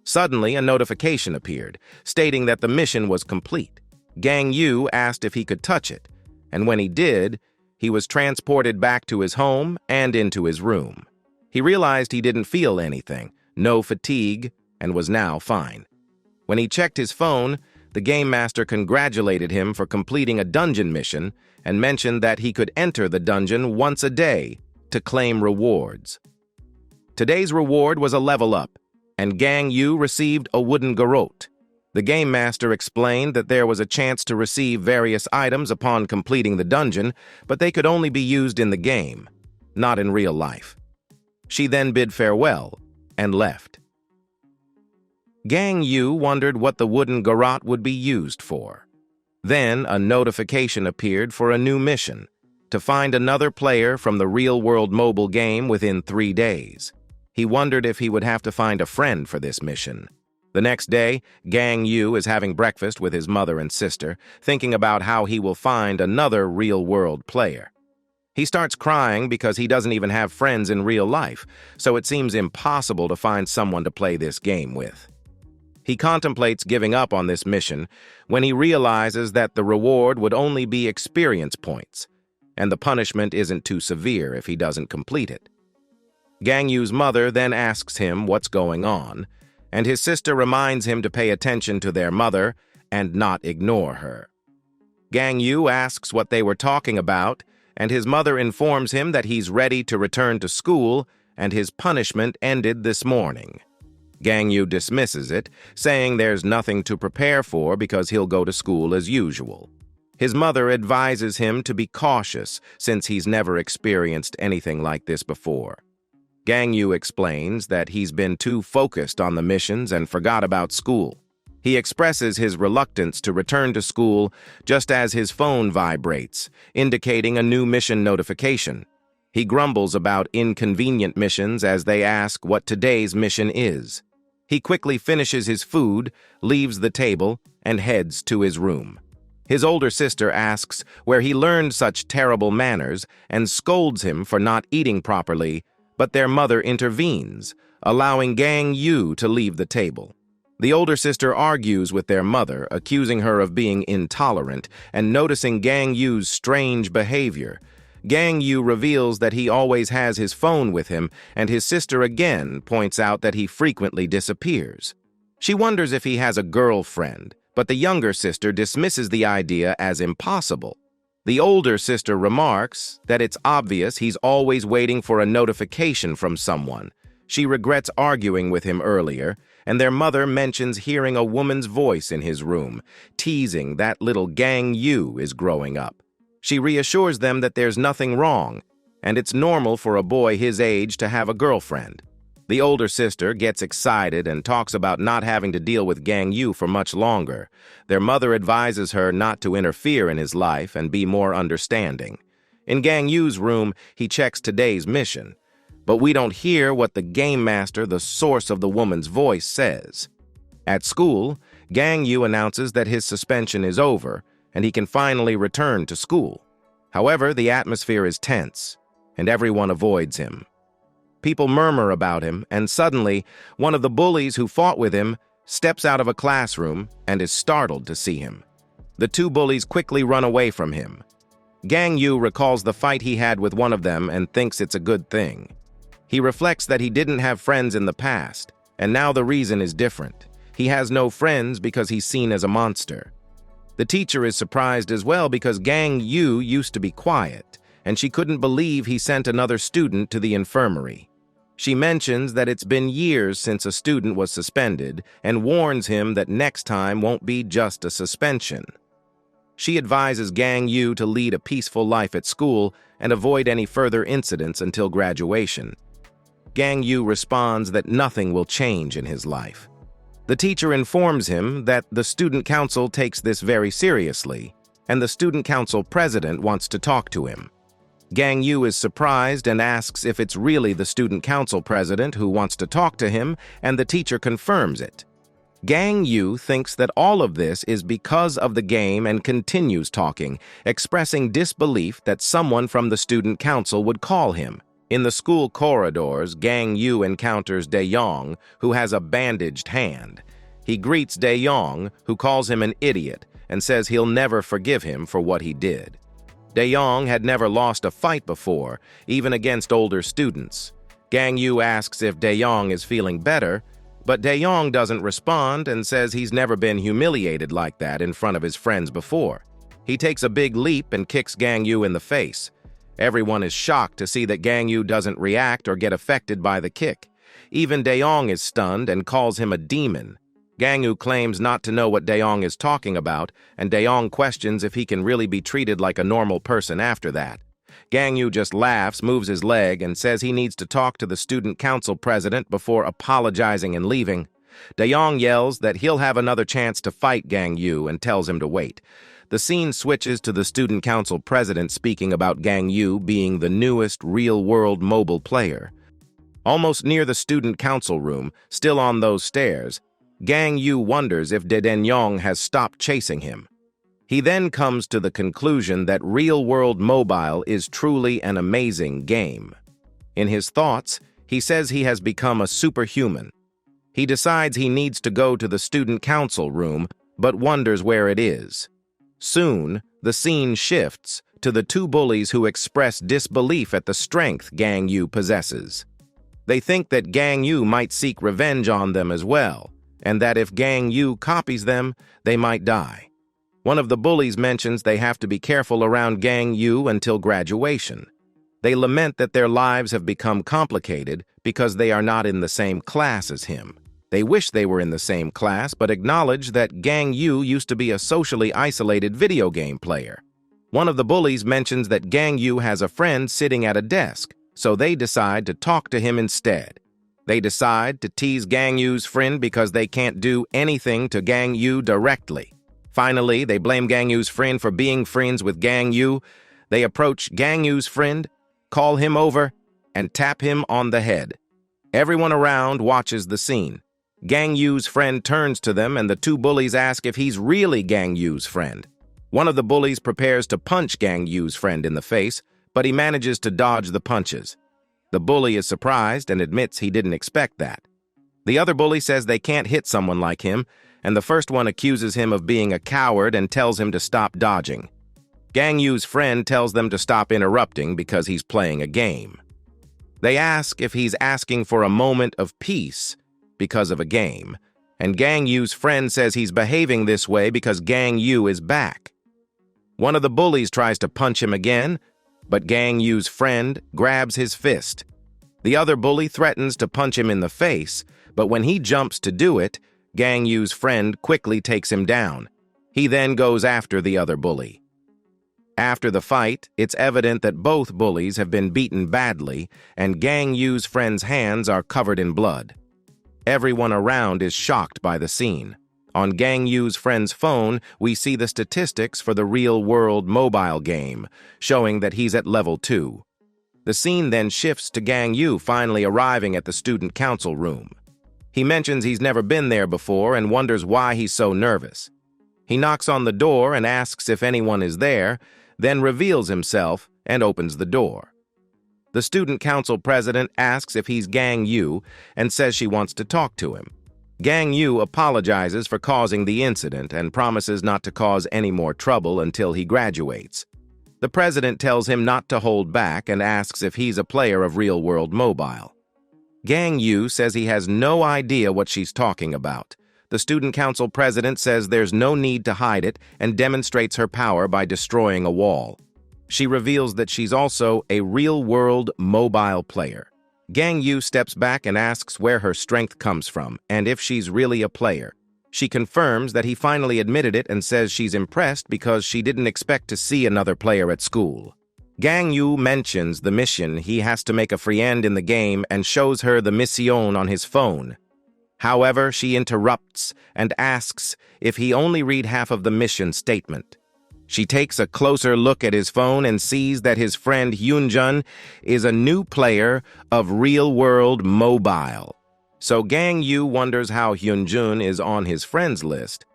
Suddenly, a notification appeared, stating that the mission was complete. Gang Yu asked if he could touch it, and when he did, he was transported back to his home and into his room. He realized he didn't feel anything, no fatigue, and was now fine. When he checked his phone, the game master congratulated him for completing a dungeon mission and mentioned that he could enter the dungeon once a day to claim rewards. Today's reward was a level up, and Gang Yu received a wooden garrote. The game master explained that there was a chance to receive various items upon completing the dungeon, but they could only be used in the game, not in real life. She then bid farewell and left. Gang Yu wondered what the wooden garrote would be used for. Then a notification appeared for a new mission, to find another player from the real-world mobile game within 3 days. He wondered if he would have to find a friend for this mission. The next day, Gang Yu is having breakfast with his mother and sister, thinking about how he will find another real-world player. He starts crying because he doesn't even have friends in real life, so it seems impossible to find someone to play this game with. He contemplates giving up on this mission when he realizes that the reward would only be experience points, and the punishment isn't too severe if he doesn't complete it. Gang Yu's mother then asks him what's going on, and his sister reminds him to pay attention to their mother and not ignore her. Gang Yu asks what they were talking about, and his mother informs him that he's ready to return to school and his punishment ended this morning. Gang Yu dismisses it, saying there's nothing to prepare for because he'll go to school as usual. His mother advises him to be cautious since he's never experienced anything like this before. Gang Yu explains that he's been too focused on the missions and forgot about school. He expresses his reluctance to return to school just as his phone vibrates, indicating a new mission notification. He grumbles about inconvenient missions as they ask what today's mission is. He quickly finishes his food, leaves the table, and heads to his room. His older sister asks where he learned such terrible manners and scolds him for not eating properly, but their mother intervenes, allowing Gang Yu to leave the table. The older sister argues with their mother, accusing her of being intolerant and noticing Gang Yu's strange behavior. Gang Yu reveals that he always has his phone with him, and his sister again points out that he frequently disappears. She wonders if he has a girlfriend, but the younger sister dismisses the idea as impossible. The older sister remarks that it's obvious he's always waiting for a notification from someone. She regrets arguing with him earlier, and their mother mentions hearing a woman's voice in his room, teasing that little Gang Yu is growing up. She reassures them that there's nothing wrong, and it's normal for a boy his age to have a girlfriend. The older sister gets excited and talks about not having to deal with Gang Yu for much longer. Their mother advises her not to interfere in his life and be more understanding. In Gang Yu's room, he checks today's mission, but we don't hear what the game master, the source of the woman's voice, says. At school, Gang Yu announces that his suspension is over and he can finally return to school. However, the atmosphere is tense, and everyone avoids him. People murmur about him, and suddenly, one of the bullies who fought with him steps out of a classroom and is startled to see him. The two bullies quickly run away from him. Gang Yu recalls the fight he had with one of them and thinks it's a good thing. He reflects that he didn't have friends in the past, and now the reason is different. He has no friends because he's seen as a monster. The teacher is surprised as well because Gang Yu used to be quiet, and she couldn't believe he sent another student to the infirmary. She mentions that it's been years since a student was suspended and warns him that next time won't be just a suspension. She advises Gang Yu to lead a peaceful life at school and avoid any further incidents until graduation. Gang Yu responds that nothing will change in his life. The teacher informs him that the student council takes this very seriously, and the student council president wants to talk to him. Gang Yu is surprised and asks if it's really the student council president who wants to talk to him, and the teacher confirms it. Gang Yu thinks that all of this is because of the game and continues talking, expressing disbelief that someone from the student council would call him. In the school corridors, Gang Yu encounters De Yong, who has a bandaged hand. He greets De Yong, who calls him an idiot, and says he'll never forgive him for what he did. De Yong had never lost a fight before, even against older students. Gang Yu asks if De Yong is feeling better, but De Yong doesn't respond and says he's never been humiliated like that in front of his friends before. He takes a big leap and kicks Gang Yu in the face. Everyone is shocked to see that Gang Yu doesn't react or get affected by the kick. Even De Yong is stunned and calls him a demon. Gang Yu claims not to know what De Yong is talking about, and De Yong questions if he can really be treated like a normal person after that. Gang Yu just laughs, moves his leg, and says he needs to talk to the student council president before apologizing and leaving. De Yong yells that he'll have another chance to fight Gang Yu and tells him to wait. The scene switches to the student council president speaking about Gang Yu being the newest real-world mobile player. Almost near the student council room, still on those stairs, Gang Yu wonders if De Yong has stopped chasing him. He then comes to the conclusion that real-world mobile is truly an amazing game. In his thoughts, he says he has become a superhuman. He decides he needs to go to the student council room, but wonders where it is. Soon, the scene shifts to the two bullies who express disbelief at the strength Gang Yu possesses. They think that Gang Yu might seek revenge on them as well, and that if Gang Yu copies them, they might die. One of the bullies mentions they have to be careful around Gang Yu until graduation. They lament that their lives have become complicated because they are not in the same class as him. They wish they were in the same class, but acknowledge that Gang Yu used to be a socially isolated video game player. One of the bullies mentions that Gang Yu has a friend sitting at a desk, so they decide to talk to him instead. They decide to tease Gang Yu's friend because they can't do anything to Gang Yu directly. Finally, they blame Gang Yu's friend for being friends with Gang Yu. They approach Gang Yu's friend, call him over, and tap him on the head. Everyone around watches the scene. Gang Yu's friend turns to them, and the two bullies ask if he's really Gang Yu's friend. One of the bullies prepares to punch Gang Yu's friend in the face, but he manages to dodge the punches. The bully is surprised and admits he didn't expect that. The other bully says they can't hit someone like him, and the first one accuses him of being a coward and tells him to stop dodging. Gang Yu's friend tells them to stop interrupting because he's playing a game. They ask if he's asking for a moment of peace because of a game, and Gang Yu's friend says he's behaving this way because Gang Yu is back. One of the bullies tries to punch him again, but Gang Yu's friend grabs his fist. The other bully threatens to punch him in the face, but when he jumps to do it, Gang Yu's friend quickly takes him down. He then goes after the other bully. After the fight, it's evident that both bullies have been beaten badly, and Gang Yu's friend's hands are covered in blood. Everyone around is shocked by the scene. On Gang Yu's friend's phone, we see the statistics for the real-world mobile game, showing that he's at level 2. The scene then shifts to Gang Yu finally arriving at the student council room. He mentions he's never been there before and wonders why he's so nervous. He knocks on the door and asks if anyone is there, then reveals himself and opens the door. The student council president asks if he's Gang Yu and says she wants to talk to him. Gang Yu apologizes for causing the incident and promises not to cause any more trouble until he graduates. The president tells him not to hold back and asks if he's a player of real-world mobile. Gang Yu says he has no idea what she's talking about. The student council president says there's no need to hide it and demonstrates her power by destroying a wall. She reveals that she's also a real-world mobile player. Gang Yu steps back and asks where her strength comes from and if she's really a player. She confirms that he finally admitted it and says she's impressed because she didn't expect to see another player at school. Gang Yu mentions the mission he has to make a friend in the game and shows her the mission on his phone. However, she interrupts and asks if he only read half of the mission statement. She takes a closer look at his phone and sees that his friend Hyunjun is a new player of real-world mobile. So Gang Yu wonders how Hyunjun is on his friends list.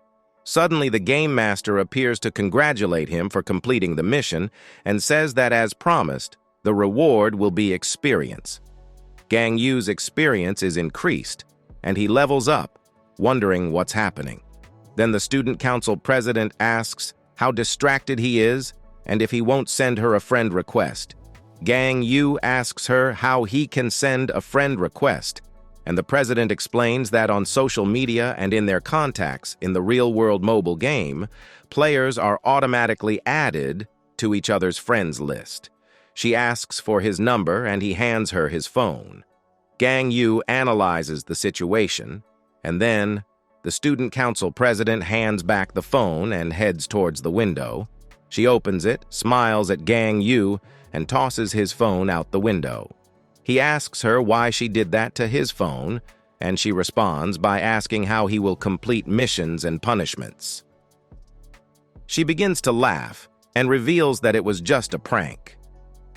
Suddenly, the game master appears to congratulate him for completing the mission and says that, as promised, the reward will be experience. Gang Yu's experience is increased, and he levels up, wondering what's happening. Then the student council president asks how distracted he is and if he won't send her a friend request. Gang Yu asks her how he can send a friend request, and the president explains that on social media and in their contacts in the real-world mobile game, players are automatically added to each other's friends list. She asks for his number and he hands her his phone. Gang Yu analyzes the situation, and then the student council president hands back the phone and heads towards the window. She opens it, smiles at Gang Yu, and tosses his phone out the window. He asks her why she did that to his phone, and she responds by asking how he will complete missions and punishments. She begins to laugh and reveals that it was just a prank.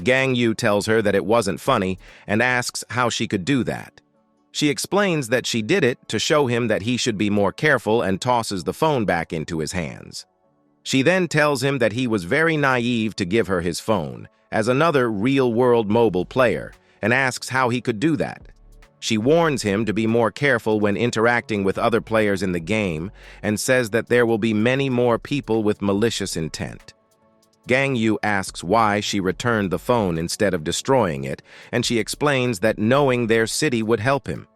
Gang Yu tells her that it wasn't funny and asks how she could do that. She explains that she did it to show him that he should be more careful and tosses the phone back into his hands. She then tells him that he was very naive to give her his phone, as another real-world mobile player, and asks how he could do that. She warns him to be more careful when interacting with other players in the game and says that there will be many more people with malicious intent. Gang Yu asks why she returned the phone instead of destroying it, and she explains that knowing their city would help him.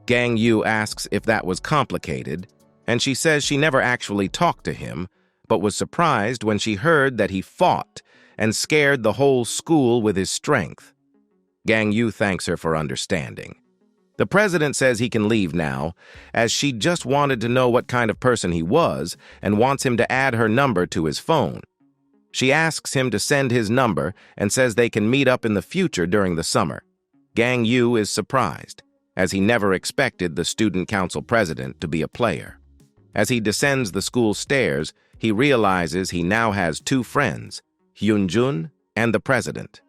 Gang Yu asks if that was complicated, and she says she never actually talked to him, but was surprised when she heard that he fought and scared the whole school with his strength. Gang Yu thanks her for understanding. The president says he can leave now, as she just wanted to know what kind of person he was and wants him to add her number to his phone. She asks him to send his number and says they can meet up in the future during the summer. Gang Yu is surprised, as he never expected the student council president to be a player. As he descends the school stairs, he realizes he now has two friends, Hyunjun and the president.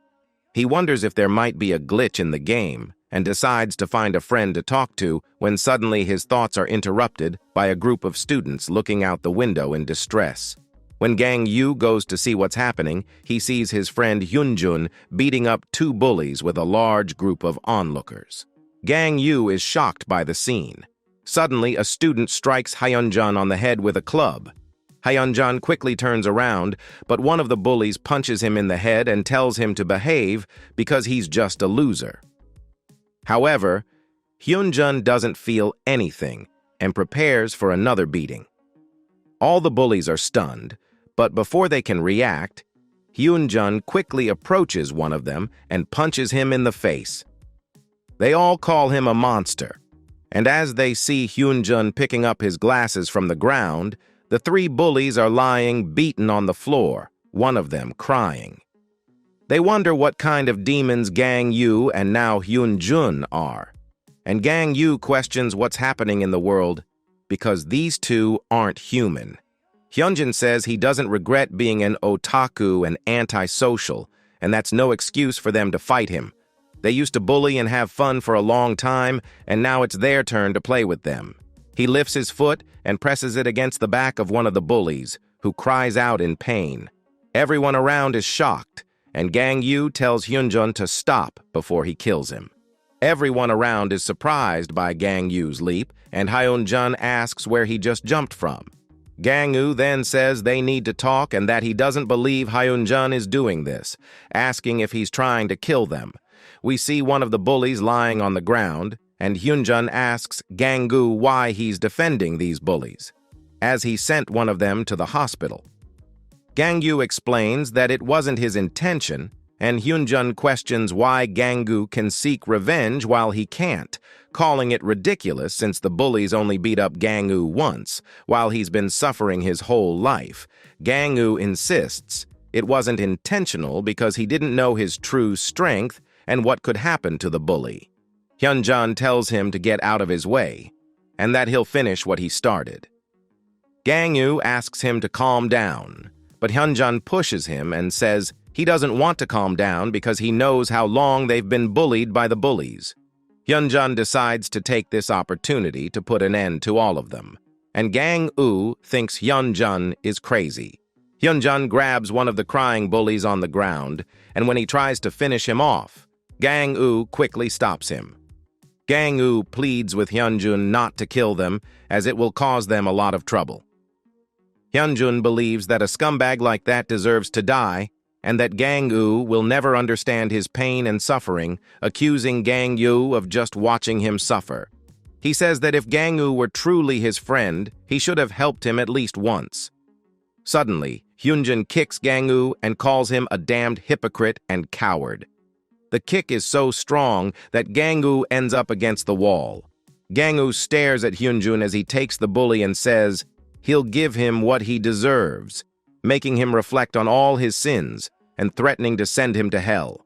He wonders if there might be a glitch in the game and decides to find a friend to talk to when suddenly his thoughts are interrupted by a group of students looking out the window in distress. When Gang Yu goes to see what's happening, he sees his friend Hyunjun beating up two bullies with a large group of onlookers. Gang Yu is shocked by the scene. Suddenly, a student strikes Hyunjun on the head with a club. Hyunjun quickly turns around, but one of the bullies punches him in the head and tells him to behave because he's just a loser. However, Hyunjun doesn't feel anything and prepares for another beating. All the bullies are stunned, but before they can react, Hyunjun quickly approaches one of them and punches him in the face. They all call him a monster, and as they see Hyunjun picking up his glasses from the ground, the three bullies are lying beaten on the floor, one of them crying. They wonder what kind of demons Gang Yu and now Hyunjun are, and Gang Yu questions what's happening in the world because these two aren't human. Hyunjun says he doesn't regret being an otaku and antisocial, and that's no excuse for them to fight him. They used to bully and have fun for a long time, and now it's their turn to play with them. He lifts his foot and presses it against the back of one of the bullies, who cries out in pain. Everyone around is shocked, and Gang Yu tells Hyunjun to stop before he kills him. Everyone around is surprised by Gang Yu's leap, and Hyunjun asks where he just jumped from. Gang Yu then says they need to talk and that he doesn't believe Hyunjun is doing this, asking if he's trying to kill them. We see one of the bullies lying on the ground, and Hyunjun asks Gang Yu why he's defending these bullies, as he sent one of them to the hospital. Gang Yu explains that it wasn't his intention, and Hyunjun questions why Gang Yu can seek revenge while he can't, calling it ridiculous since the bullies only beat up Gang Yu once, while he's been suffering his whole life. Gang Yu insists it wasn't intentional because he didn't know his true strength and what could happen to the bully. Hyunjun tells him to get out of his way, and that he'll finish what he started. Gang Yu asks him to calm down, but Hyunjun pushes him and says he doesn't want to calm down because he knows how long they've been bullied by the bullies. Hyunjun decides to take this opportunity to put an end to all of them, and Gang Yu thinks Hyunjun is crazy. Hyunjun grabs one of the crying bullies on the ground, and when he tries to finish him off, Gang Yu quickly stops him. Gang Yu pleads with Hyunjun not to kill them, as it will cause them a lot of trouble. Hyunjun believes that a scumbag like that deserves to die, and that Gang Yu will never understand his pain and suffering, accusing Gang Yu of just watching him suffer. He says that if Gang Yu were truly his friend, he should have helped him at least once. Suddenly, Hyunjun kicks Gang Yu and calls him a damned hypocrite and coward. The kick is so strong that Gang Yu ends up against the wall. Gang Yu stares at Hyunjun as he takes the bully and says he'll give him what he deserves, making him reflect on all his sins and threatening to send him to hell.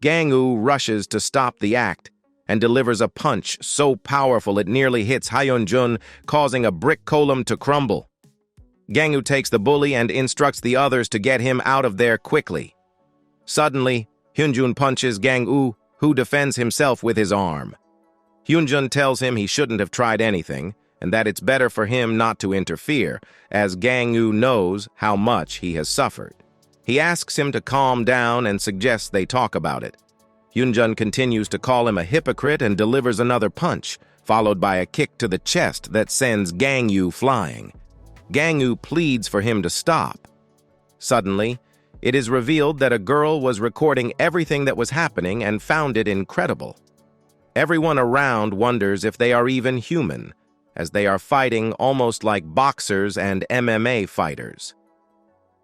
Gang Yu rushes to stop the act and delivers a punch so powerful it nearly hits Hyunjun, causing a brick column to crumble. Gang Yu takes the bully and instructs the others to get him out of there quickly. Suddenly, Hyunjun punches Gang Yu, who defends himself with his arm. Hyunjun tells him he shouldn't have tried anything, and that it's better for him not to interfere, as Gang Yu knows how much he has suffered. He asks him to calm down and suggests they talk about it. Hyunjun continues to call him a hypocrite and delivers another punch, followed by a kick to the chest that sends Gang Yu flying. Gang Yu pleads for him to stop. Suddenly, it is revealed that a girl was recording everything that was happening and found it incredible. Everyone around wonders if they are even human, as they are fighting almost like boxers and MMA fighters.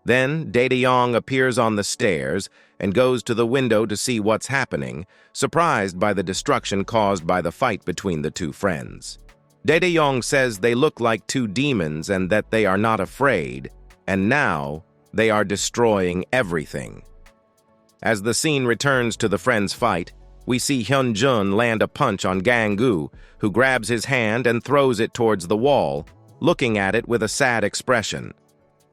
Then Dae-Yong appears on the stairs and goes to the window to see what's happening, surprised by the destruction caused by the fight between the two friends. Dae-Yong says they look like two demons and that they are not afraid, and now they are destroying everything. As the scene returns to the friends' fight, we see Hyunjun land a punch on Gang-gu, who grabs his hand and throws it towards the wall, looking at it with a sad expression.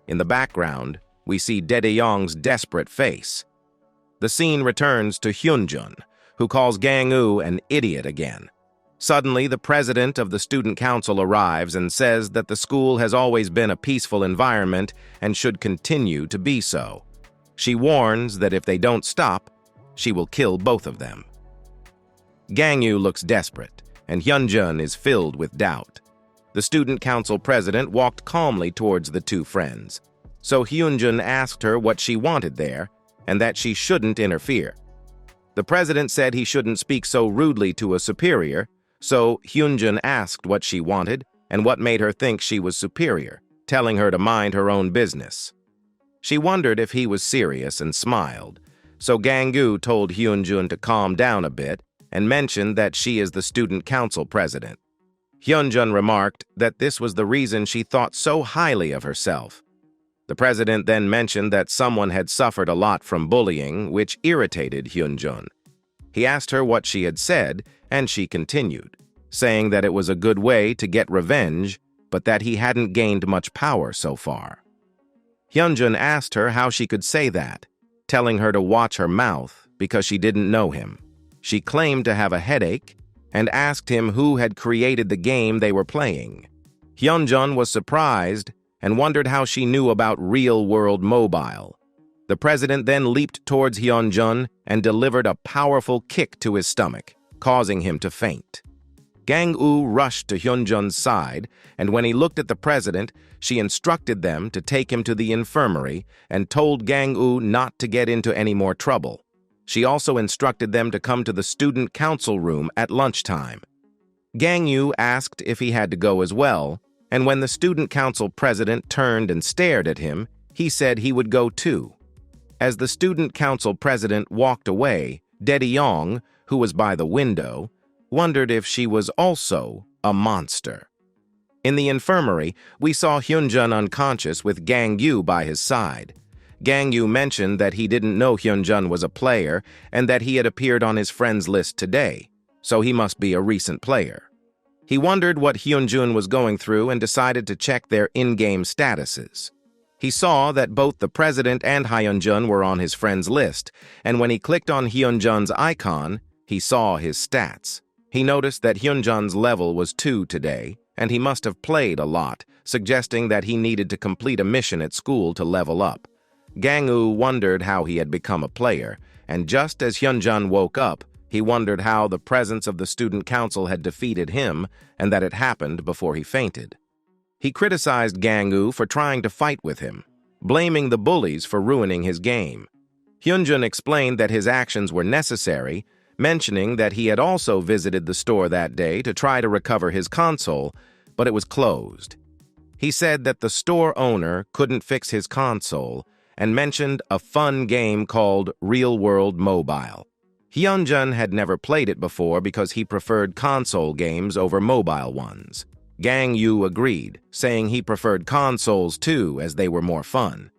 In the background, we see Dae-Yong's desperate face. The scene returns to Hyunjun, who calls Gang-gu an idiot again. Suddenly, the president of the student council arrives and says that the school has always been a peaceful environment and should continue to be so. She warns that if they don't stop, she will kill both of them. Gang-gu looks desperate, and Hyunjun is filled with doubt. The student council president walked calmly towards the two friends, so Hyunjun asked her what she wanted there and that she shouldn't interfere. The president said he shouldn't speak so rudely to a superior, so Hyunjun asked what she wanted and what made her think she was superior, telling her to mind her own business. She wondered if he was serious and smiled, so Gang-gu told Hyunjun to calm down a bit and mentioned that she is the student council president. Hyunjun remarked that this was the reason she thought so highly of herself. The president then mentioned that someone had suffered a lot from bullying, which irritated Hyunjun. He asked her what she had said, and she continued, saying that it was a good way to get revenge, but that he hadn't gained much power so far. Hyunjun asked her how she could say that, telling her to watch her mouth because she didn't know him. She claimed to have a headache and asked him who had created the game they were playing. Hyunjun was surprised and wondered how she knew about real-world mobile. The president then leaped towards Hyunjun and delivered a powerful kick to his stomach, causing him to faint. Gang-gu rushed to Hyunjun's side, and when he looked at the president, she instructed them to take him to the infirmary and told Gang-gu not to get into any more trouble. She also instructed them to come to the student council room at lunchtime. Gang-gu asked if he had to go as well, and when the student council president turned and stared at him, he said he would go too. As the student council president walked away, Dae-Yong, who was by the window, wondered if she was also a monster. In the infirmary, we saw Hyunjun unconscious with Gang-gu by his side. Gang-gu mentioned that he didn't know Hyunjun was a player and that he had appeared on his friends list today, so he must be a recent player. He wondered what Hyunjun was going through and decided to check their in-game statuses. He saw that both the president and Hyunjun were on his friends list, and when he clicked on Hyunjun's icon, he saw his stats. He noticed that Hyunjun's level was 2 today, and he must have played a lot, suggesting that he needed to complete a mission at school to level up. Gang-gu wondered how he had become a player, and just as Hyunjun woke up, he wondered how the presence of the student council had defeated him and that it happened before he fainted. He criticized Gang-gu for trying to fight with him, blaming the bullies for ruining his game. Hyunjun explained that his actions were necessary, mentioning that he had also visited the store that day to try to recover his console, but it was closed. He said that the store owner couldn't fix his console and mentioned a fun game called Real World Mobile. Hyunjun had never played it before because he preferred console games over mobile ones. Gang-gu agreed, saying he preferred consoles too as they were more fun.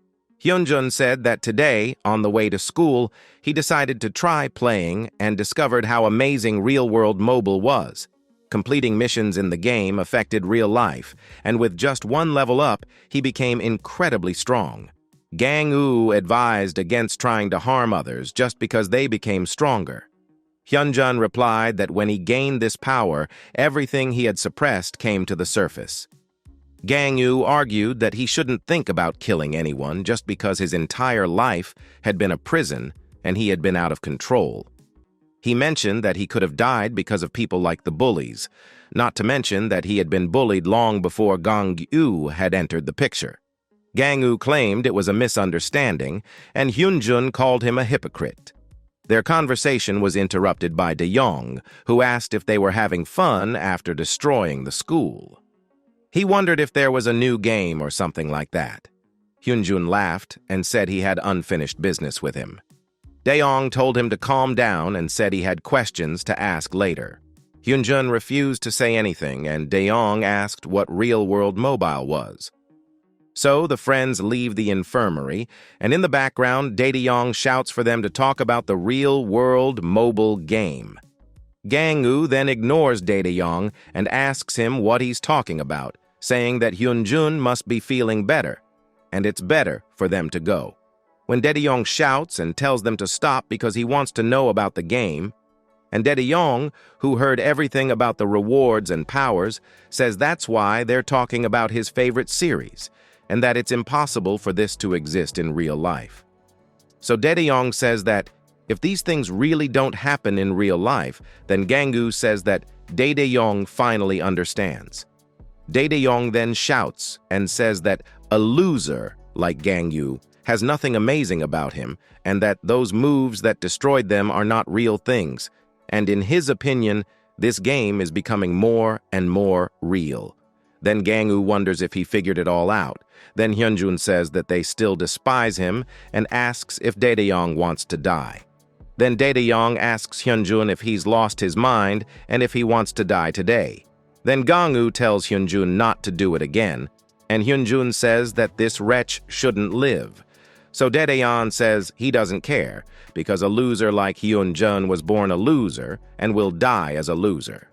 Hyunjun said that today, on the way to school, he decided to try playing and discovered how amazing Real World Mobile was. Completing missions in the game affected real life, and with just one level up, he became incredibly strong. Gang-gu advised against trying to harm others just because they became stronger. Hyunjun replied that when he gained this power, everything he had suppressed came to the surface. Gang-gu argued that he shouldn't think about killing anyone just because his entire life had been a prison and he had been out of control. He mentioned that he could have died because of people like the bullies, not to mention that he had been bullied long before Gang-gu had entered the picture. Gang-gu claimed it was a misunderstanding, and Hyunjun called him a hypocrite. Their conversation was interrupted by Dae-Yong, who asked if they were having fun after destroying the school. He wondered if there was a new game or something like that. Hyunjun laughed and said he had unfinished business with him. Daeyong told him to calm down and said he had questions to ask later. Hyunjun refused to say anything, and Daeyong asked what real-world mobile was. So the friends leave the infirmary, and in the background, Daeyong shouts for them to talk about the real-world mobile game. Gang-woo then ignores Daeyong and asks him what he's talking about, saying that Hyunjun must be feeling better, and it's better for them to go. When Daeyong shouts and tells them to stop because he wants to know about the game, and Daeyong, who heard everything about the rewards and powers, says that's why they're talking about his favorite series, and that it's impossible for this to exist in real life. So Daeyong says that if these things really don't happen in real life, then Gang-woo says that Daeyong finally understands. Daeyong then shouts and says that a loser like Gang-woo has nothing amazing about him, and that those moves that destroyed them are not real things, and in his opinion, this game is becoming more and more real. Then Gang-woo wonders if he figured it all out. Then Hyunjun says that they still despise him and asks if Daeyong wants to die. Then Daeyong asks Hyunjun if he's lost his mind and if he wants to die today. Then Gang-woo tells Hyunjun not to do it again, and Hyunjun says that this wretch shouldn't live. So Daeyong says he doesn't care, because a loser like Hyunjun was born a loser and will die as a loser.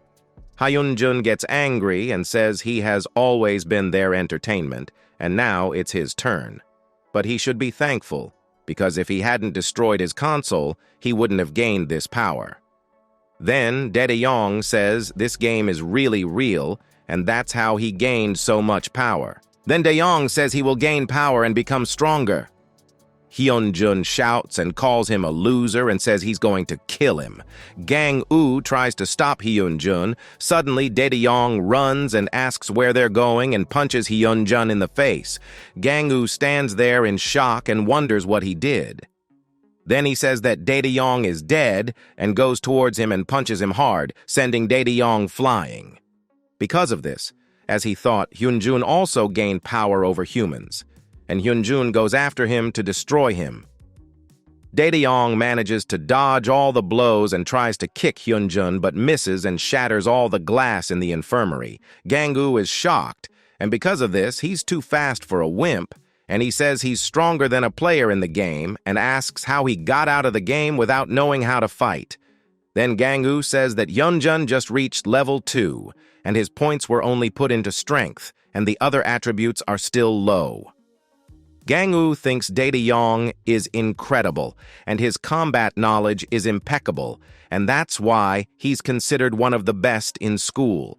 Hyunjun gets angry and says he has always been their entertainment, and now it's his turn. But he should be thankful, because if he hadn't destroyed his console, he wouldn't have gained this power. Then Daeyong says this game is really real, and that's how he gained so much power. Then Daeyong says he will gain power and become stronger. Hyunjun shouts and calls him a loser and says he's going to kill him. Gang-woo tries to stop Hyunjun. Suddenly, Daeyong runs and asks where they're going and punches Hyunjun in the face. Gang-woo stands there in shock and wonders what he did. Then he says that Daeyong is dead and goes towards him and punches him hard, sending Daeyong flying. Because of this, as he thought, Hyunjun also gained power over humans, and Hyunjun goes after him to destroy him. Daeyong manages to dodge all the blows and tries to kick Hyunjun but misses and shatters all the glass in the infirmary. Gang-woo is shocked, and because of this, he's too fast for a wimp, and he says he's stronger than a player in the game and asks how he got out of the game without knowing how to fight. Then Gang-woo says that Hyunjun just reached level 2, and his points were only put into strength, and the other attributes are still low. Gang-woo thinks Daeyong is incredible, and his combat knowledge is impeccable, and that's why he's considered one of the best in school.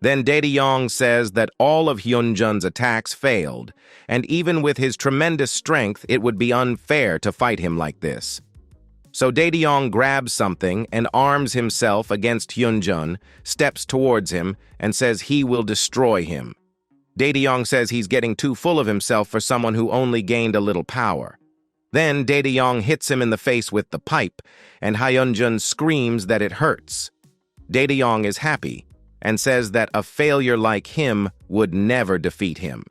Then Daeyong says that all of Hyunjun's attacks failed, and even with his tremendous strength, it would be unfair to fight him like this. So Daeyong grabs something and arms himself against Hyunjun, steps towards him, and says he will destroy him. Daeyong says he's getting too full of himself for someone who only gained a little power. Then Daeyong hits him in the face with the pipe, and Hyunjun screams that it hurts. Daeyong is happy, and says that a failure like him would never defeat him.